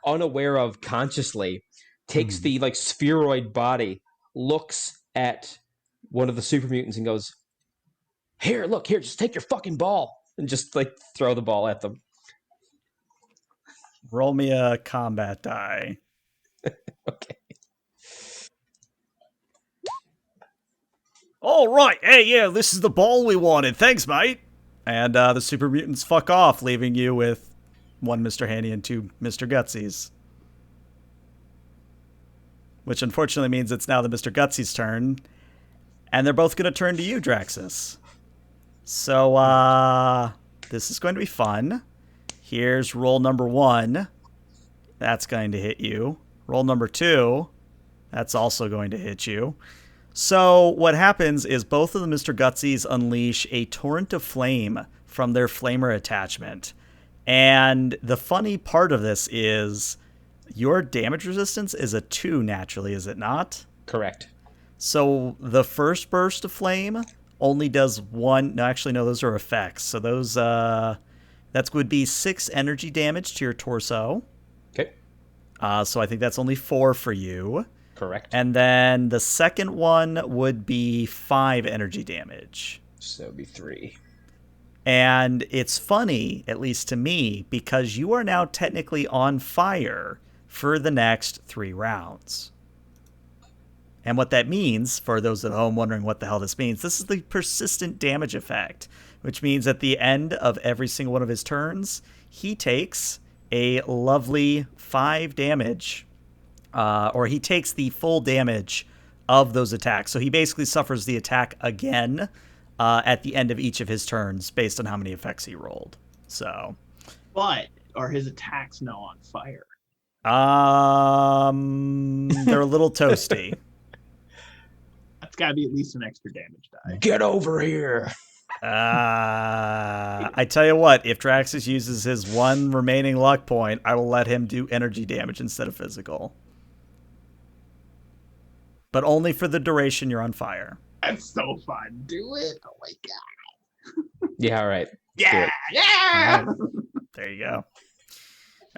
[SPEAKER 2] unaware of consciously, takes the like spheroid body, looks at one of the super mutants and goes, here, just take your fucking ball, and just like throw the ball at them.
[SPEAKER 3] Roll me a combat die.
[SPEAKER 2] Okay.
[SPEAKER 3] All right. Hey, yeah, this is the ball we wanted. Thanks, mate. And the super mutants fuck off, leaving you with 1 Mr. Handy and 2 Mr. Gutsies. Which unfortunately means it's now the Mr. Gutsies' turn. And they're both going to turn to you, Draxus. So, this is going to be fun. Here's roll number 1. That's going to hit you. Roll number 2. That's also going to hit you. So what happens is both of the Mr. Gutsies unleash a torrent of flame from their flamer attachment. And the funny part of this is your damage resistance is a 2 naturally, is it not?
[SPEAKER 2] Correct.
[SPEAKER 3] So the first burst of flame only does 1. No, actually, no, those are effects. So those, that would be 6 energy damage to your torso.
[SPEAKER 2] Okay.
[SPEAKER 3] So I think that's only 4 for you.
[SPEAKER 2] Correct.
[SPEAKER 3] And then the second one would be 5 energy damage.
[SPEAKER 2] So it would be 3.
[SPEAKER 3] And it's funny, at least to me, because you are now technically on fire for the next 3 rounds. And what that means, for those at home wondering what the hell this means, this is the persistent damage effect, which means at the end of every single one of his turns, he takes a lovely 5 damage, or he takes the full damage of those attacks. So he basically suffers the attack again at the end of each of his turns based on how many effects he rolled. So,
[SPEAKER 1] But are his attacks now on fire?
[SPEAKER 3] they're a little toasty.
[SPEAKER 1] That's got to be at least an extra damage die.
[SPEAKER 2] Get over here.
[SPEAKER 3] I tell you what, if Draxus uses his 1 remaining luck point, I will let him do energy damage instead of physical. But only for the duration you're on fire.
[SPEAKER 1] That's so fun. Do it. Oh my god.
[SPEAKER 2] Yeah, all right.
[SPEAKER 1] Yeah. Yeah.
[SPEAKER 3] All right. There you go.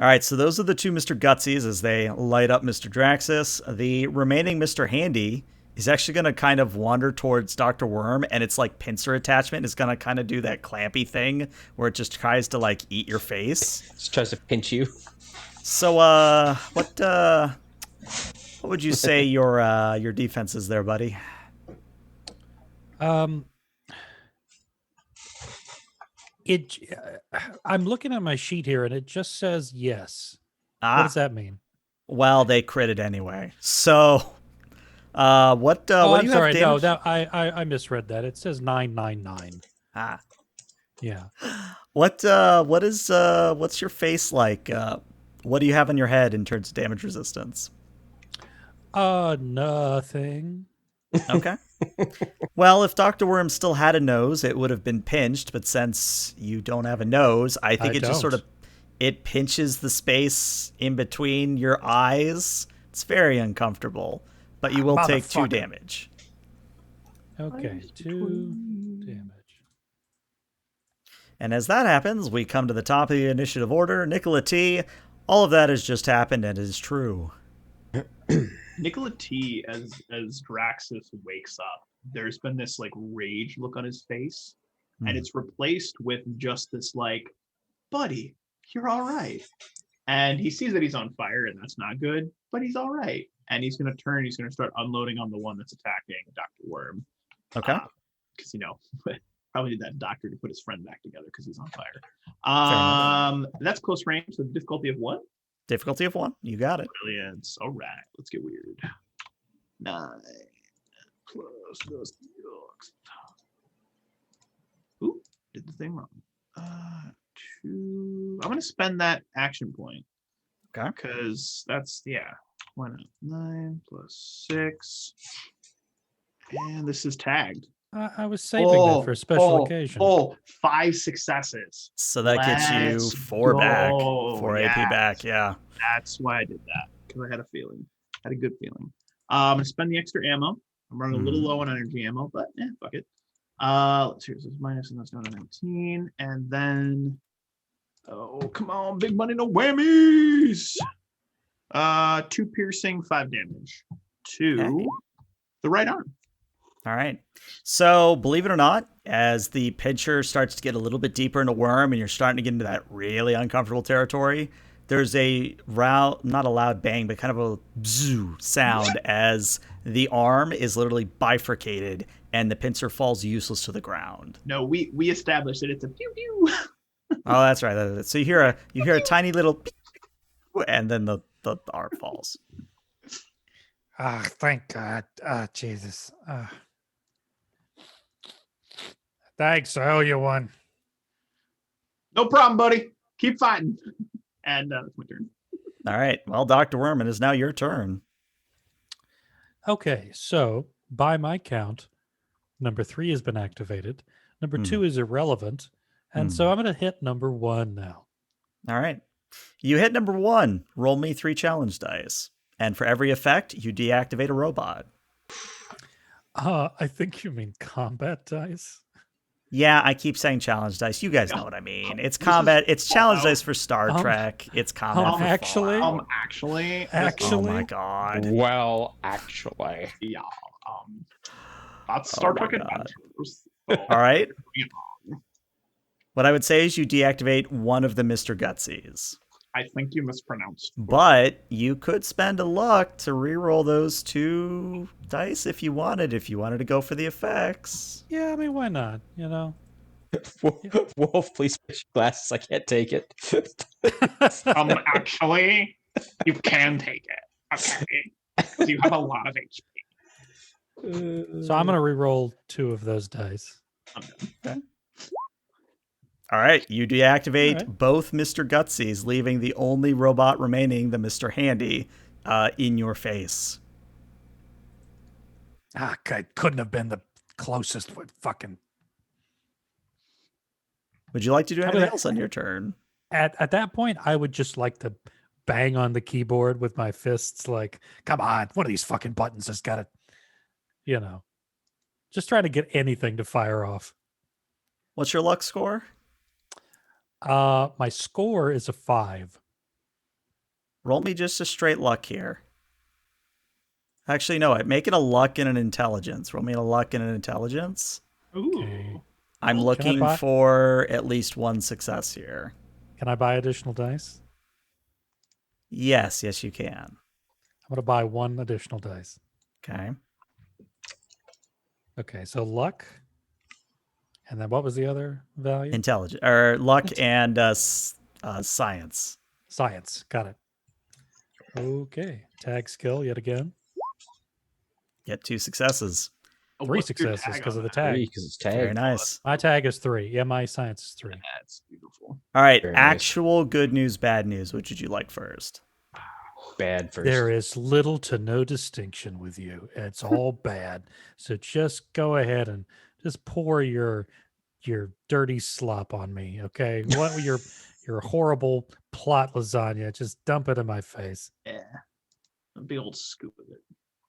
[SPEAKER 3] All right, so those are the 2 Mr. Gutsies as they light up Mr. Draxus. The remaining Mr. Handy is actually going to kind of wander towards Dr. Worm, and it's like pincer attachment is going to kind of do that clampy thing where it just tries to like eat your face.
[SPEAKER 2] Just tries to pinch you.
[SPEAKER 3] So, what would you say your defense is there, buddy?
[SPEAKER 4] I'm looking at my sheet here, and it just says yes. What does that mean?
[SPEAKER 3] Well, they critted anyway. So, what do
[SPEAKER 4] I'm
[SPEAKER 3] you
[SPEAKER 4] sorry.
[SPEAKER 3] have damage?
[SPEAKER 4] I misread that. It says 999.
[SPEAKER 3] Ah.
[SPEAKER 4] Yeah.
[SPEAKER 3] What's your face like? What do you have on your head in terms of damage resistance?
[SPEAKER 4] Nothing.
[SPEAKER 3] Okay. Well, if Dr. Worm still had a nose, it would have been pinched, but since you don't have a nose, I think it just sort of it pinches the space in between your eyes. It's very uncomfortable, but you will take 2 damage.
[SPEAKER 4] Okay, 2 damage.
[SPEAKER 3] And as that happens, we come to the top of the initiative order. Nicola T, all of that has just happened and is true.
[SPEAKER 1] Nicola T, as Draxus wakes up, there's been this like rage look on his face, and it's replaced with just this like, buddy, you're all right. And he sees that he's on fire, and that's not good, but he's all right. And he's going to turn, he's going to start unloading on the one that's attacking Dr. Worm.
[SPEAKER 3] Okay.
[SPEAKER 1] Because, probably need that doctor to put his friend back together because he's on fire. That's close range, so difficulty of what?
[SPEAKER 3] Difficulty of 1. You got it.
[SPEAKER 1] Brilliant. All right, let's get weird. 9 plus those. Ooh, did the thing wrong. 2. I'm going to spend that action point.
[SPEAKER 3] Okay.
[SPEAKER 1] Because that's, why not? 9 plus 6. And this is tagged.
[SPEAKER 4] I was saving that for a special occasion.
[SPEAKER 1] 5 successes.
[SPEAKER 3] So that gets you 4 back. 4 AP back, yeah.
[SPEAKER 1] That's why I did that. Because I had a feeling. Had a good feeling. I'm going to spend the extra ammo. I'm running a little low on energy ammo, but fuck it. Let's see. This is minus, and that's down to 19. And then, come on, big money, no whammies. 2 piercing, 5 damage to the right arm.
[SPEAKER 3] All right. So, believe it or not, as the pincher starts to get a little bit deeper into Worm and you're starting to get into that really uncomfortable territory, there's a not a loud bang, but kind of a bzoo sound as the arm is literally bifurcated and the pincer falls useless to the ground.
[SPEAKER 1] No, we established that it's a pew pew.
[SPEAKER 3] Oh, that's right. So you hear a tiny little pew, and then the arm falls.
[SPEAKER 4] Ah, thank God. Ah, Jesus. Thanks. I owe you one.
[SPEAKER 1] No problem, buddy. Keep fighting. And that's my turn.
[SPEAKER 3] All right. Well, Dr. Worm, it is now your turn.
[SPEAKER 4] Okay, so by my count, number 3 has been activated. Number 2 is irrelevant. And so I'm going to hit number 1 now.
[SPEAKER 3] All right. You hit number 1. Roll me 3 challenge dice. And for every effect, you deactivate a robot.
[SPEAKER 4] I think you mean combat dice.
[SPEAKER 3] Yeah, I keep saying challenge dice. You guys know what I mean. It's combat. It's challenge dice for Star Trek. It's combat for
[SPEAKER 4] actually,
[SPEAKER 3] Fallout. Oh my god.
[SPEAKER 8] Well, actually.
[SPEAKER 1] Yeah. That's Star
[SPEAKER 3] my
[SPEAKER 1] Trek
[SPEAKER 3] God.
[SPEAKER 1] Adventures.
[SPEAKER 3] All right. What I would say is you deactivate one of the Mr. Gutsies.
[SPEAKER 1] I think you mispronounced.
[SPEAKER 3] But you could spend a luck to reroll those 2 dice if you wanted to go for the effects.
[SPEAKER 4] Yeah, I mean, why not? You know?
[SPEAKER 2] Wolf, please fix your glasses. I can't take it.
[SPEAKER 1] Actually, you can take it. Okay. Because you have a lot of HP.
[SPEAKER 4] So I'm going to re-roll 2 of those dice.
[SPEAKER 3] Okay. All right, you deactivate
[SPEAKER 4] All right.
[SPEAKER 3] both Mr. Gutsies, leaving the only robot remaining, the Mr. Handy, in your face.
[SPEAKER 5] Okay, couldn't have been the closest with fucking.
[SPEAKER 3] Would you like to do
[SPEAKER 4] How
[SPEAKER 3] anything
[SPEAKER 4] about-
[SPEAKER 3] else on your turn?
[SPEAKER 4] At that point, I would just like to bang on the keyboard with my fists, like,
[SPEAKER 5] Come on, one of these fucking buttons has got to.
[SPEAKER 4] you know, just try to get anything to fire off.
[SPEAKER 3] What's your luck score?
[SPEAKER 4] My score is a 5.
[SPEAKER 3] Roll me just a straight luck here. Actually, no, make it a luck and an intelligence. Roll me a luck and an intelligence.
[SPEAKER 1] Ooh.
[SPEAKER 4] Okay.
[SPEAKER 3] I'm
[SPEAKER 4] Can I
[SPEAKER 3] looking
[SPEAKER 4] buy-
[SPEAKER 3] for at least 1 success here.
[SPEAKER 4] Can I buy additional dice?
[SPEAKER 3] Yes, you can.
[SPEAKER 4] I'm going to buy 1 additional dice.
[SPEAKER 3] Okay.
[SPEAKER 4] Okay, so luck. And then what was the other value?
[SPEAKER 3] Intelligence or luck and science.
[SPEAKER 4] Science. Got it. Okay. Tag skill yet again.
[SPEAKER 3] Get 2 successes.
[SPEAKER 4] 3
[SPEAKER 1] What's your
[SPEAKER 4] successes
[SPEAKER 1] tag
[SPEAKER 4] because
[SPEAKER 1] on
[SPEAKER 4] of the
[SPEAKER 1] that?
[SPEAKER 4] tag.
[SPEAKER 2] Because it's
[SPEAKER 3] Very
[SPEAKER 2] tagged.
[SPEAKER 3] nice.
[SPEAKER 4] My tag is 3. Yeah, my science is 3.
[SPEAKER 1] That's beautiful.
[SPEAKER 3] All right,
[SPEAKER 2] Very nice.
[SPEAKER 3] actual good news, bad news. Which would you like first?
[SPEAKER 2] Bad first.
[SPEAKER 4] There is little to no distinction with you. It's all bad. So just go ahead and just pour your dirty slop on me, okay? What your horrible plot lasagna? Just dump it in my face.
[SPEAKER 1] Yeah. A big old scoop of it.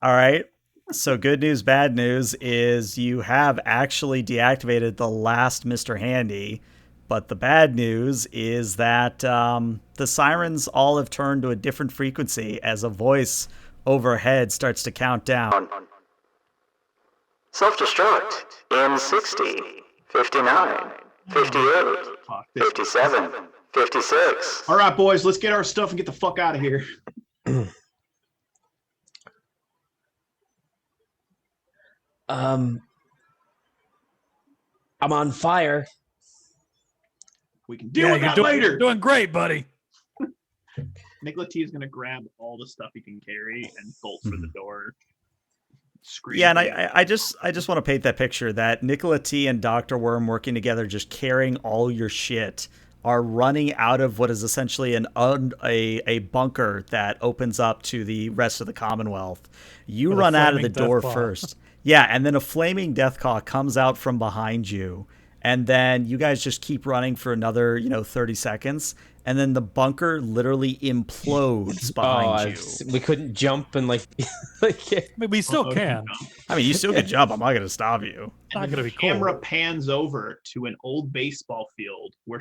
[SPEAKER 3] All right. So good news, bad news is you have actually deactivated the last Mr. Handy, but the bad news is that the sirens all have turned to a different frequency as a voice overhead starts to count down.
[SPEAKER 6] Self-destruct in 60, 59, 58,
[SPEAKER 1] Fuck this.
[SPEAKER 6] 57, 56.
[SPEAKER 1] All right, boys, let's get our stuff and get the fuck out of here.
[SPEAKER 2] I'm on fire.
[SPEAKER 1] We can deal with
[SPEAKER 5] you're
[SPEAKER 1] that
[SPEAKER 5] doing,
[SPEAKER 1] later.
[SPEAKER 5] doing great, buddy.
[SPEAKER 1] Nicola T is going to grab all the stuff he can carry and bolt for the door. Scream.
[SPEAKER 3] Yeah, and I just want to paint that picture that Nicola T and Dr. Worm working together, just carrying all your shit, are running out of what is essentially a bunker that opens up to the rest of the Commonwealth. You
[SPEAKER 4] With a
[SPEAKER 3] run out of the
[SPEAKER 4] flaming
[SPEAKER 3] door
[SPEAKER 4] deathclaw.
[SPEAKER 3] first. Yeah, and then a flaming deathclaw comes out from behind you. And then you guys just keep running for another, 30 seconds. And then the bunker literally implodes behind you.
[SPEAKER 2] We couldn't jump and like
[SPEAKER 4] I mean, we still can.
[SPEAKER 3] I mean, you still can jump. I'm not going to stop you.
[SPEAKER 4] It's not going to be cool.
[SPEAKER 1] Camera pans over to an old baseball field where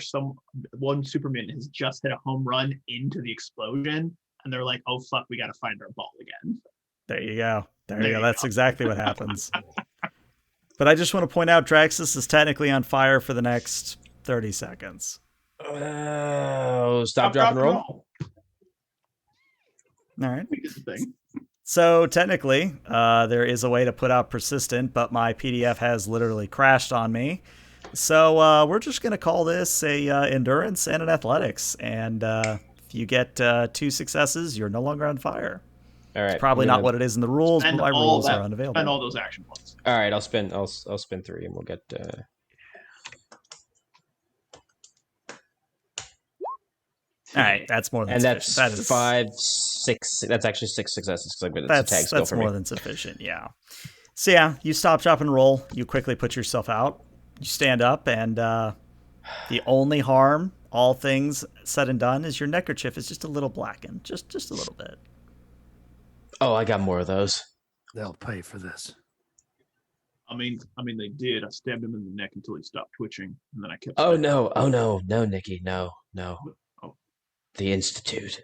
[SPEAKER 1] one Superman has just hit a home run into the explosion, and they're like, "Oh fuck, we got to find our ball again."
[SPEAKER 3] There you go. There
[SPEAKER 1] There
[SPEAKER 3] you go.
[SPEAKER 1] you
[SPEAKER 3] That's
[SPEAKER 1] go.
[SPEAKER 3] exactly what happens. But I just want to point out, Draxus is technically on fire for the next 30 seconds.
[SPEAKER 2] oh, stop, drop, and roll.
[SPEAKER 3] All right.
[SPEAKER 1] We did the thing.
[SPEAKER 3] So technically, there is a way to put out persistent, but my PDF has literally crashed on me. So we're just going to call this a endurance and an athletics. And if you get 2 successes, you're no longer on fire.
[SPEAKER 2] All right,
[SPEAKER 3] Probably not what it is in the rules, but
[SPEAKER 1] Spend
[SPEAKER 3] my
[SPEAKER 1] all
[SPEAKER 3] rules
[SPEAKER 1] that-
[SPEAKER 3] are unavailable.
[SPEAKER 1] Spend all those action points.
[SPEAKER 2] All right, I'll spend 3, and we'll get.
[SPEAKER 3] All right, that's more than
[SPEAKER 2] And
[SPEAKER 3] sufficient.
[SPEAKER 2] that's
[SPEAKER 3] That is
[SPEAKER 2] 5, 6. That's actually 6 successes because it's a tag skill
[SPEAKER 3] that's
[SPEAKER 2] for
[SPEAKER 3] more
[SPEAKER 2] me.
[SPEAKER 3] than sufficient. Yeah. So yeah, you stop, drop, and roll. You quickly put yourself out. You stand up, and the only harm, all things said and done, is your neckerchief is just a little blackened, just a little bit.
[SPEAKER 2] Oh, I got more of those.
[SPEAKER 5] They'll pay for this.
[SPEAKER 1] I mean, they did. I stabbed him in the neck until he stopped twitching, and then I kept.
[SPEAKER 2] Oh no, Nikki, no.
[SPEAKER 1] Oh.
[SPEAKER 2] The Institute.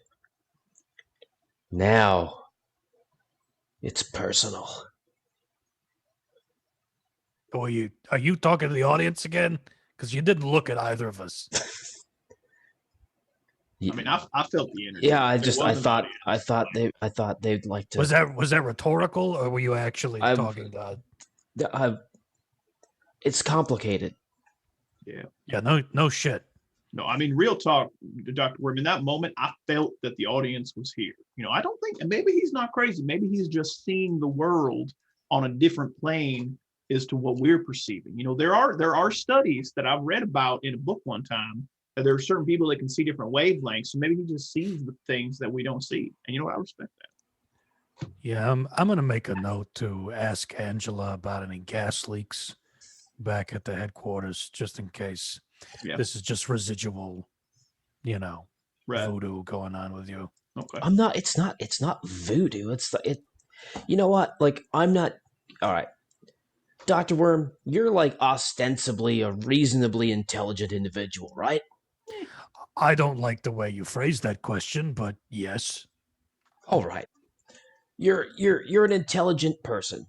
[SPEAKER 2] Now, it's personal.
[SPEAKER 5] Are you talking to the audience again? Because you didn't look at either of us.
[SPEAKER 1] I mean, I felt the energy.
[SPEAKER 2] Yeah, I thought they'd like to.
[SPEAKER 5] Was that rhetorical, or were you actually talking to?
[SPEAKER 2] It's complicated.
[SPEAKER 5] Yeah. No shit.
[SPEAKER 1] No, I mean, real talk, Dr. Worm. In that moment, I felt that the audience was here. I don't think, and maybe he's not crazy. Maybe he's just seeing the world on a different plane as to what we're perceiving. There are studies that I've read about in a book one time. That there are certain people that can see different wavelengths. So maybe he just sees the things that we don't see. And I respect that.
[SPEAKER 5] Yeah, I'm going to make a note to ask Angela about any gas leaks back at the headquarters, just in case.
[SPEAKER 1] Yeah.
[SPEAKER 5] This is just residual,
[SPEAKER 1] Right.
[SPEAKER 5] voodoo going on with you.
[SPEAKER 1] Okay.
[SPEAKER 2] It's not voodoo. You know what? Like, I'm not. All right. Dr. Worm, you're like ostensibly a reasonably intelligent individual, right?
[SPEAKER 5] I don't like the way you phrased that question, but yes.
[SPEAKER 2] All right. You're an intelligent person.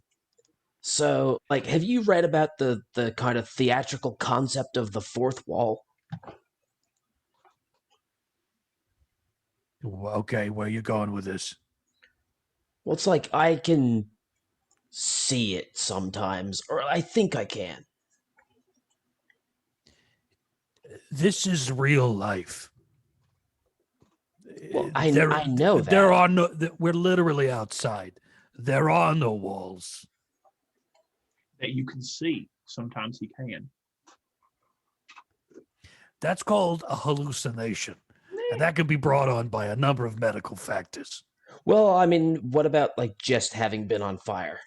[SPEAKER 2] So, like, have you read about the kind of theatrical concept of the fourth wall?
[SPEAKER 5] Okay, where are you going with this?
[SPEAKER 2] Well, it's like I can see it sometimes, or I think I can.
[SPEAKER 5] This is real life.
[SPEAKER 2] Well, I know that.
[SPEAKER 5] There are no. We're literally outside. There are no walls
[SPEAKER 1] that you can see. Sometimes he can.
[SPEAKER 5] That's called a hallucination, and that can be brought on by a number of medical factors.
[SPEAKER 2] Well, I mean, what about like just having been on fire?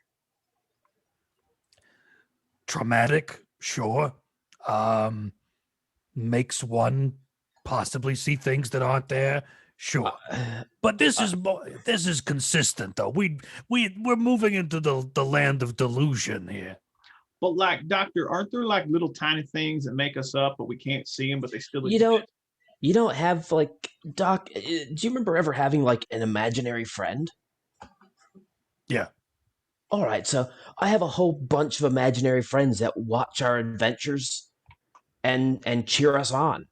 [SPEAKER 5] Traumatic, sure. Makes one possibly see things that aren't there, sure. But this is consistent, though. We're moving into the land of delusion here.
[SPEAKER 1] But like, Doctor, aren't there like little tiny things that make us up, but we can't see them, but they still exist?
[SPEAKER 2] You don't have like, Doc. Do you remember ever having like an imaginary friend?
[SPEAKER 5] Yeah.
[SPEAKER 2] All right, so I have a whole bunch of imaginary friends that watch our adventures and cheer us on.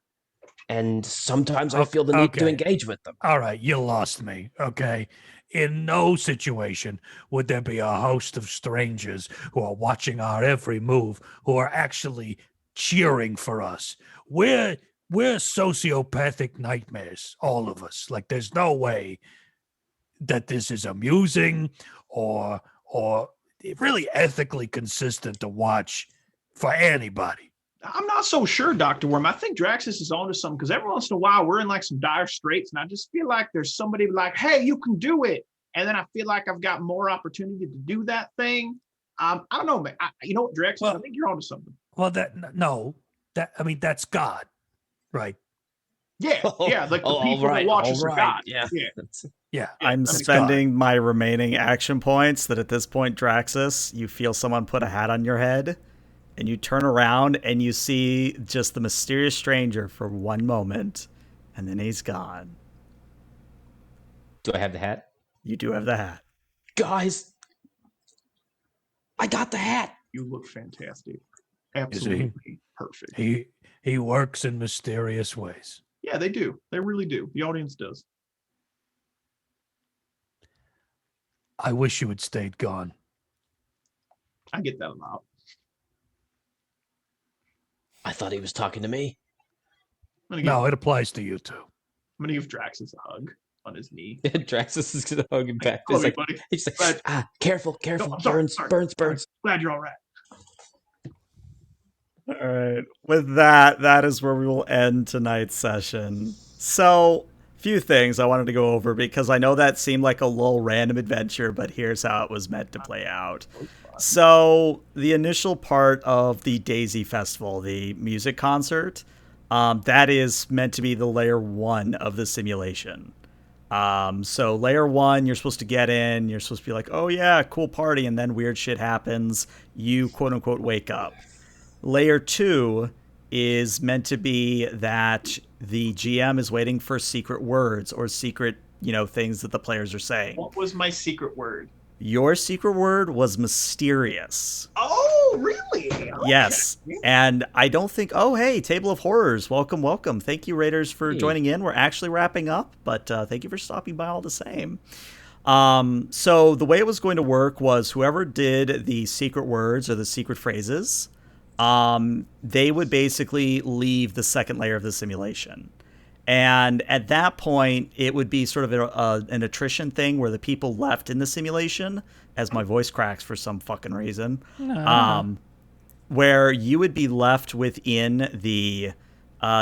[SPEAKER 2] And sometimes I feel the need to engage with them.
[SPEAKER 5] All right, you lost me, okay? In no situation would there be a host of strangers who are watching our every move, who are actually cheering for us. We're sociopathic nightmares, all of us. Like, there's no way that this is amusing or really ethically consistent to watch for anybody.
[SPEAKER 1] I'm not so sure, Dr. Worm. I think Draxus is onto something, because every once in a while we're in like some dire straits, and I just feel like there's somebody like, hey, you can do it. And then I feel like I've got more opportunity to do that thing. I don't know, man. You know what, Draxus? I think you're onto something.
[SPEAKER 5] Well, that's God, right?
[SPEAKER 1] Yeah, like the people that watch us are God.
[SPEAKER 5] Yeah.
[SPEAKER 3] I'm spending my remaining action points that at this point, Draxus, you feel someone put a hat on your head, and you turn around and you see just the mysterious stranger for one moment, and then he's gone.
[SPEAKER 2] Do I have the hat?
[SPEAKER 3] You do have the hat.
[SPEAKER 2] Guys, I got the hat.
[SPEAKER 1] You look fantastic. Absolutely perfect.
[SPEAKER 5] He works in mysterious ways.
[SPEAKER 1] Yeah, they do. They really do. The audience does.
[SPEAKER 5] I wish you had stayed gone.
[SPEAKER 1] I get that a lot.
[SPEAKER 2] I thought he was talking to me.
[SPEAKER 5] No, it applies to you too.
[SPEAKER 1] I'm gonna give Draxus a hug on his knee.
[SPEAKER 2] Draxus is gonna hug him back.
[SPEAKER 1] He's like,
[SPEAKER 2] careful.
[SPEAKER 1] No,
[SPEAKER 2] Burns.
[SPEAKER 1] Glad you're all right.
[SPEAKER 3] All right. With that is where we will end tonight's session. So, few things I wanted to go over because I know that seemed like a little random adventure, but here's how it was meant to play out. So, the initial part of the Daisy Festival, the music concert, that is meant to be the layer 1 of the simulation. So layer 1, you're supposed to get in, you're supposed to be like, oh yeah, cool party, and then weird shit happens. You quote unquote wake up. Layer 2 is meant to be that the GM is waiting for secret words or secret, things that the players are saying.
[SPEAKER 1] What was my secret word?
[SPEAKER 3] Your secret word was mysterious.
[SPEAKER 1] Oh, really? Okay.
[SPEAKER 3] Yes. And I don't think, oh, hey, Table of Horrors. Welcome, welcome. Thank you, Raiders, for joining in. We're actually wrapping up, but thank you for stopping by all the same. So the way it was going to work was whoever did the secret words or the secret phrases, they would basically leave the second layer of the simulation. And at that point, it would be sort of an attrition thing where the people left in the simulation, as my voice cracks for some fucking reason, where you would be left within the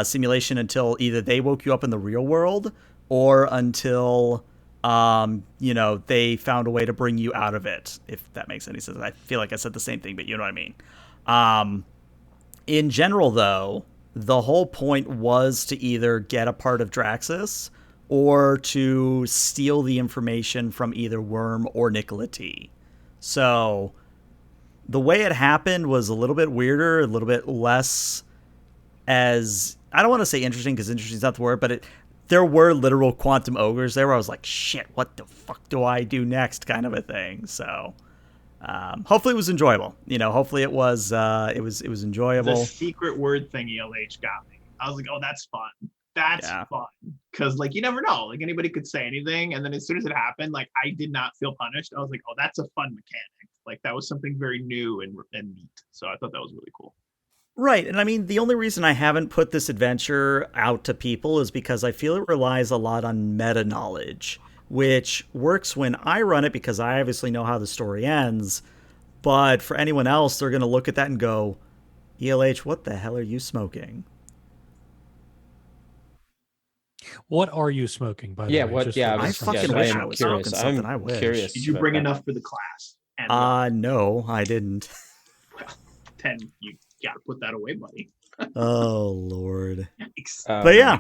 [SPEAKER 3] simulation until either they woke you up in the real world or until, they found a way to bring you out of it, if that makes any sense. I feel like I said the same thing, but you know what I mean. In general, though, the whole point was to either get a part of Draxus or to steal the information from either Worm or Nicola T. So the way it happened was a little bit weirder, a little bit less as, I don't want to say interesting because interesting is not the word, but there were literal quantum ogres there where I was like, shit, what the fuck do I do next kind of a thing. So hopefully it was enjoyable. Hopefully it was enjoyable.
[SPEAKER 1] The secret word thing ELH got me. I was like, oh, that's fun. That's fun. Because, you never know. Anybody could say anything. And then as soon as it happened, I did not feel punished. I was like, oh, that's a fun mechanic. That was something very new and neat. So I thought that was really cool.
[SPEAKER 3] Right. And I mean, the only reason I haven't put this adventure out to people is because I feel it relies a lot on meta knowledge, which works when I run it because I obviously know how the story ends. But for anyone else, they're going to look at that and go, ELH, what the hell are you smoking?
[SPEAKER 4] What are you smoking, by the way?
[SPEAKER 3] I fucking wish I was smoking something. I wish.
[SPEAKER 8] Curious.
[SPEAKER 1] Did you bring enough for the class?
[SPEAKER 3] No, I didn't.
[SPEAKER 1] Well, then you gotta put that away, buddy.
[SPEAKER 3] Oh, Lord.
[SPEAKER 1] But
[SPEAKER 3] yeah,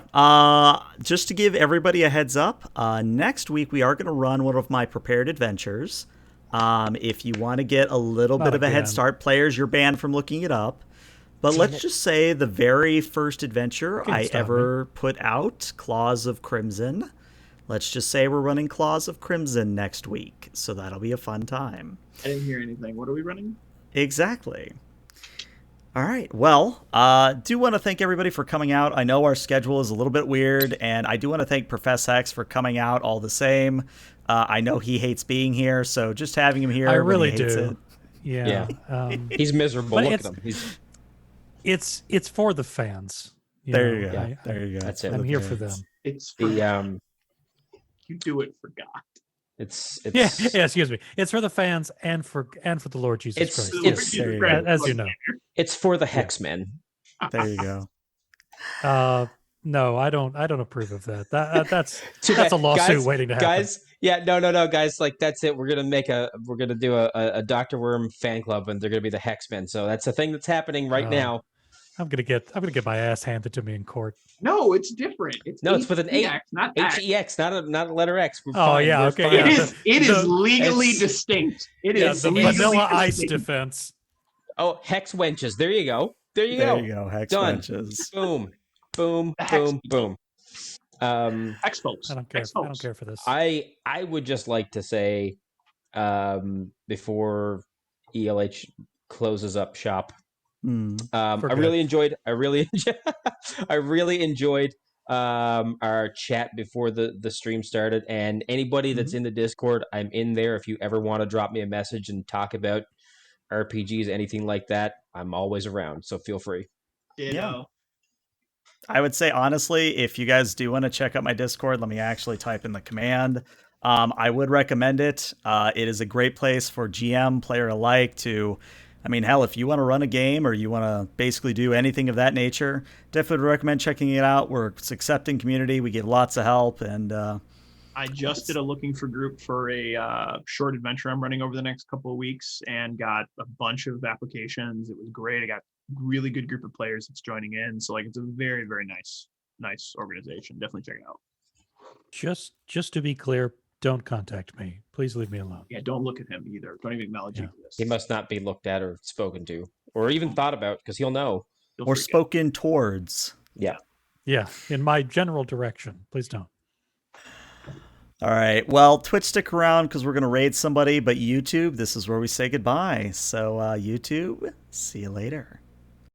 [SPEAKER 3] just to give everybody a heads up, next week we are going to run one of my prepared adventures. If you want to get a little bit of a head start, players, you're banned from looking it up. But let's just say the very first adventure I ever put out, Claws of Crimson. Let's just say we're running Claws of Crimson next week. So that'll be a fun time.
[SPEAKER 1] I didn't hear anything. What are we running?
[SPEAKER 3] Exactly. All right. Well, do want to thank everybody for coming out. I know our schedule is a little bit weird, and I do want to thank Professor X for coming out all the same. I know he hates being here, so just having him here,
[SPEAKER 4] I really
[SPEAKER 3] hates
[SPEAKER 4] do.
[SPEAKER 3] it.
[SPEAKER 4] Yeah.
[SPEAKER 8] He's miserable. Look at him.
[SPEAKER 4] It's for the fans.
[SPEAKER 3] There you go. There you go.
[SPEAKER 8] That's it.
[SPEAKER 4] I'm here for them.
[SPEAKER 1] It's for you do it for God.
[SPEAKER 8] It's
[SPEAKER 4] yeah. Excuse me. It's for the fans and for the Lord Jesus Christ.
[SPEAKER 8] It's
[SPEAKER 4] as you know.
[SPEAKER 8] It's for the Hexmen.
[SPEAKER 3] There you go.
[SPEAKER 4] No, I don't approve of that. That's a lawsuit waiting to happen.
[SPEAKER 8] Guys, no, guys. That's it. We're gonna do a Dr. Worm fan club, and they're gonna be the Hexmen. So that's the thing that's happening right now.
[SPEAKER 4] I'm gonna get my ass handed to me in court.
[SPEAKER 1] No, it's different. It's
[SPEAKER 8] with an H,
[SPEAKER 1] not
[SPEAKER 8] H-E-X, not a letter X.
[SPEAKER 4] Okay.
[SPEAKER 1] It is legally distinct. It is
[SPEAKER 4] the Vanilla Ice defense.
[SPEAKER 8] Oh, hex wenches. There you go.
[SPEAKER 3] There you go. Hex
[SPEAKER 8] Done.
[SPEAKER 3] wenches.
[SPEAKER 8] Boom. Boom. Boom. Boom.
[SPEAKER 1] Hex folks.
[SPEAKER 4] I don't care for this.
[SPEAKER 8] I would just like to say, before ELH closes up shop, I really enjoyed our chat before the stream started, and anybody that's in the Discord, I'm in there. If you ever want to drop me a message and talk about RPGs, anything like that, I'm always around, so feel free.
[SPEAKER 1] Yeah.
[SPEAKER 3] I would say, honestly, if you guys do want to check out my Discord, let me actually type in the command. I would recommend it. It is a great place for GM, player alike to I mean, hell, if you want to run a game or you want to basically do anything of that nature, definitely recommend checking it out. We're an accepting community. We get lots of help. And
[SPEAKER 1] I just did a looking for group for a short adventure I'm running over the next couple of weeks and got a bunch of applications. It was great. I got a really good group of players that's joining in. So like, it's a very, very nice organization. Definitely check it out.
[SPEAKER 4] Just to be clear, don't contact me. Please leave me alone.
[SPEAKER 1] Yeah, don't look at him either. Don't even acknowledge you for this.
[SPEAKER 8] He must not be looked at or spoken to or even thought about because he'll know.
[SPEAKER 3] or spoken towards.
[SPEAKER 8] Yeah.
[SPEAKER 4] Yeah, in my general direction. Please don't.
[SPEAKER 3] All right. Well, Twitch, stick around because we're going to raid somebody, but YouTube, this is where we say goodbye. So, YouTube, see you later.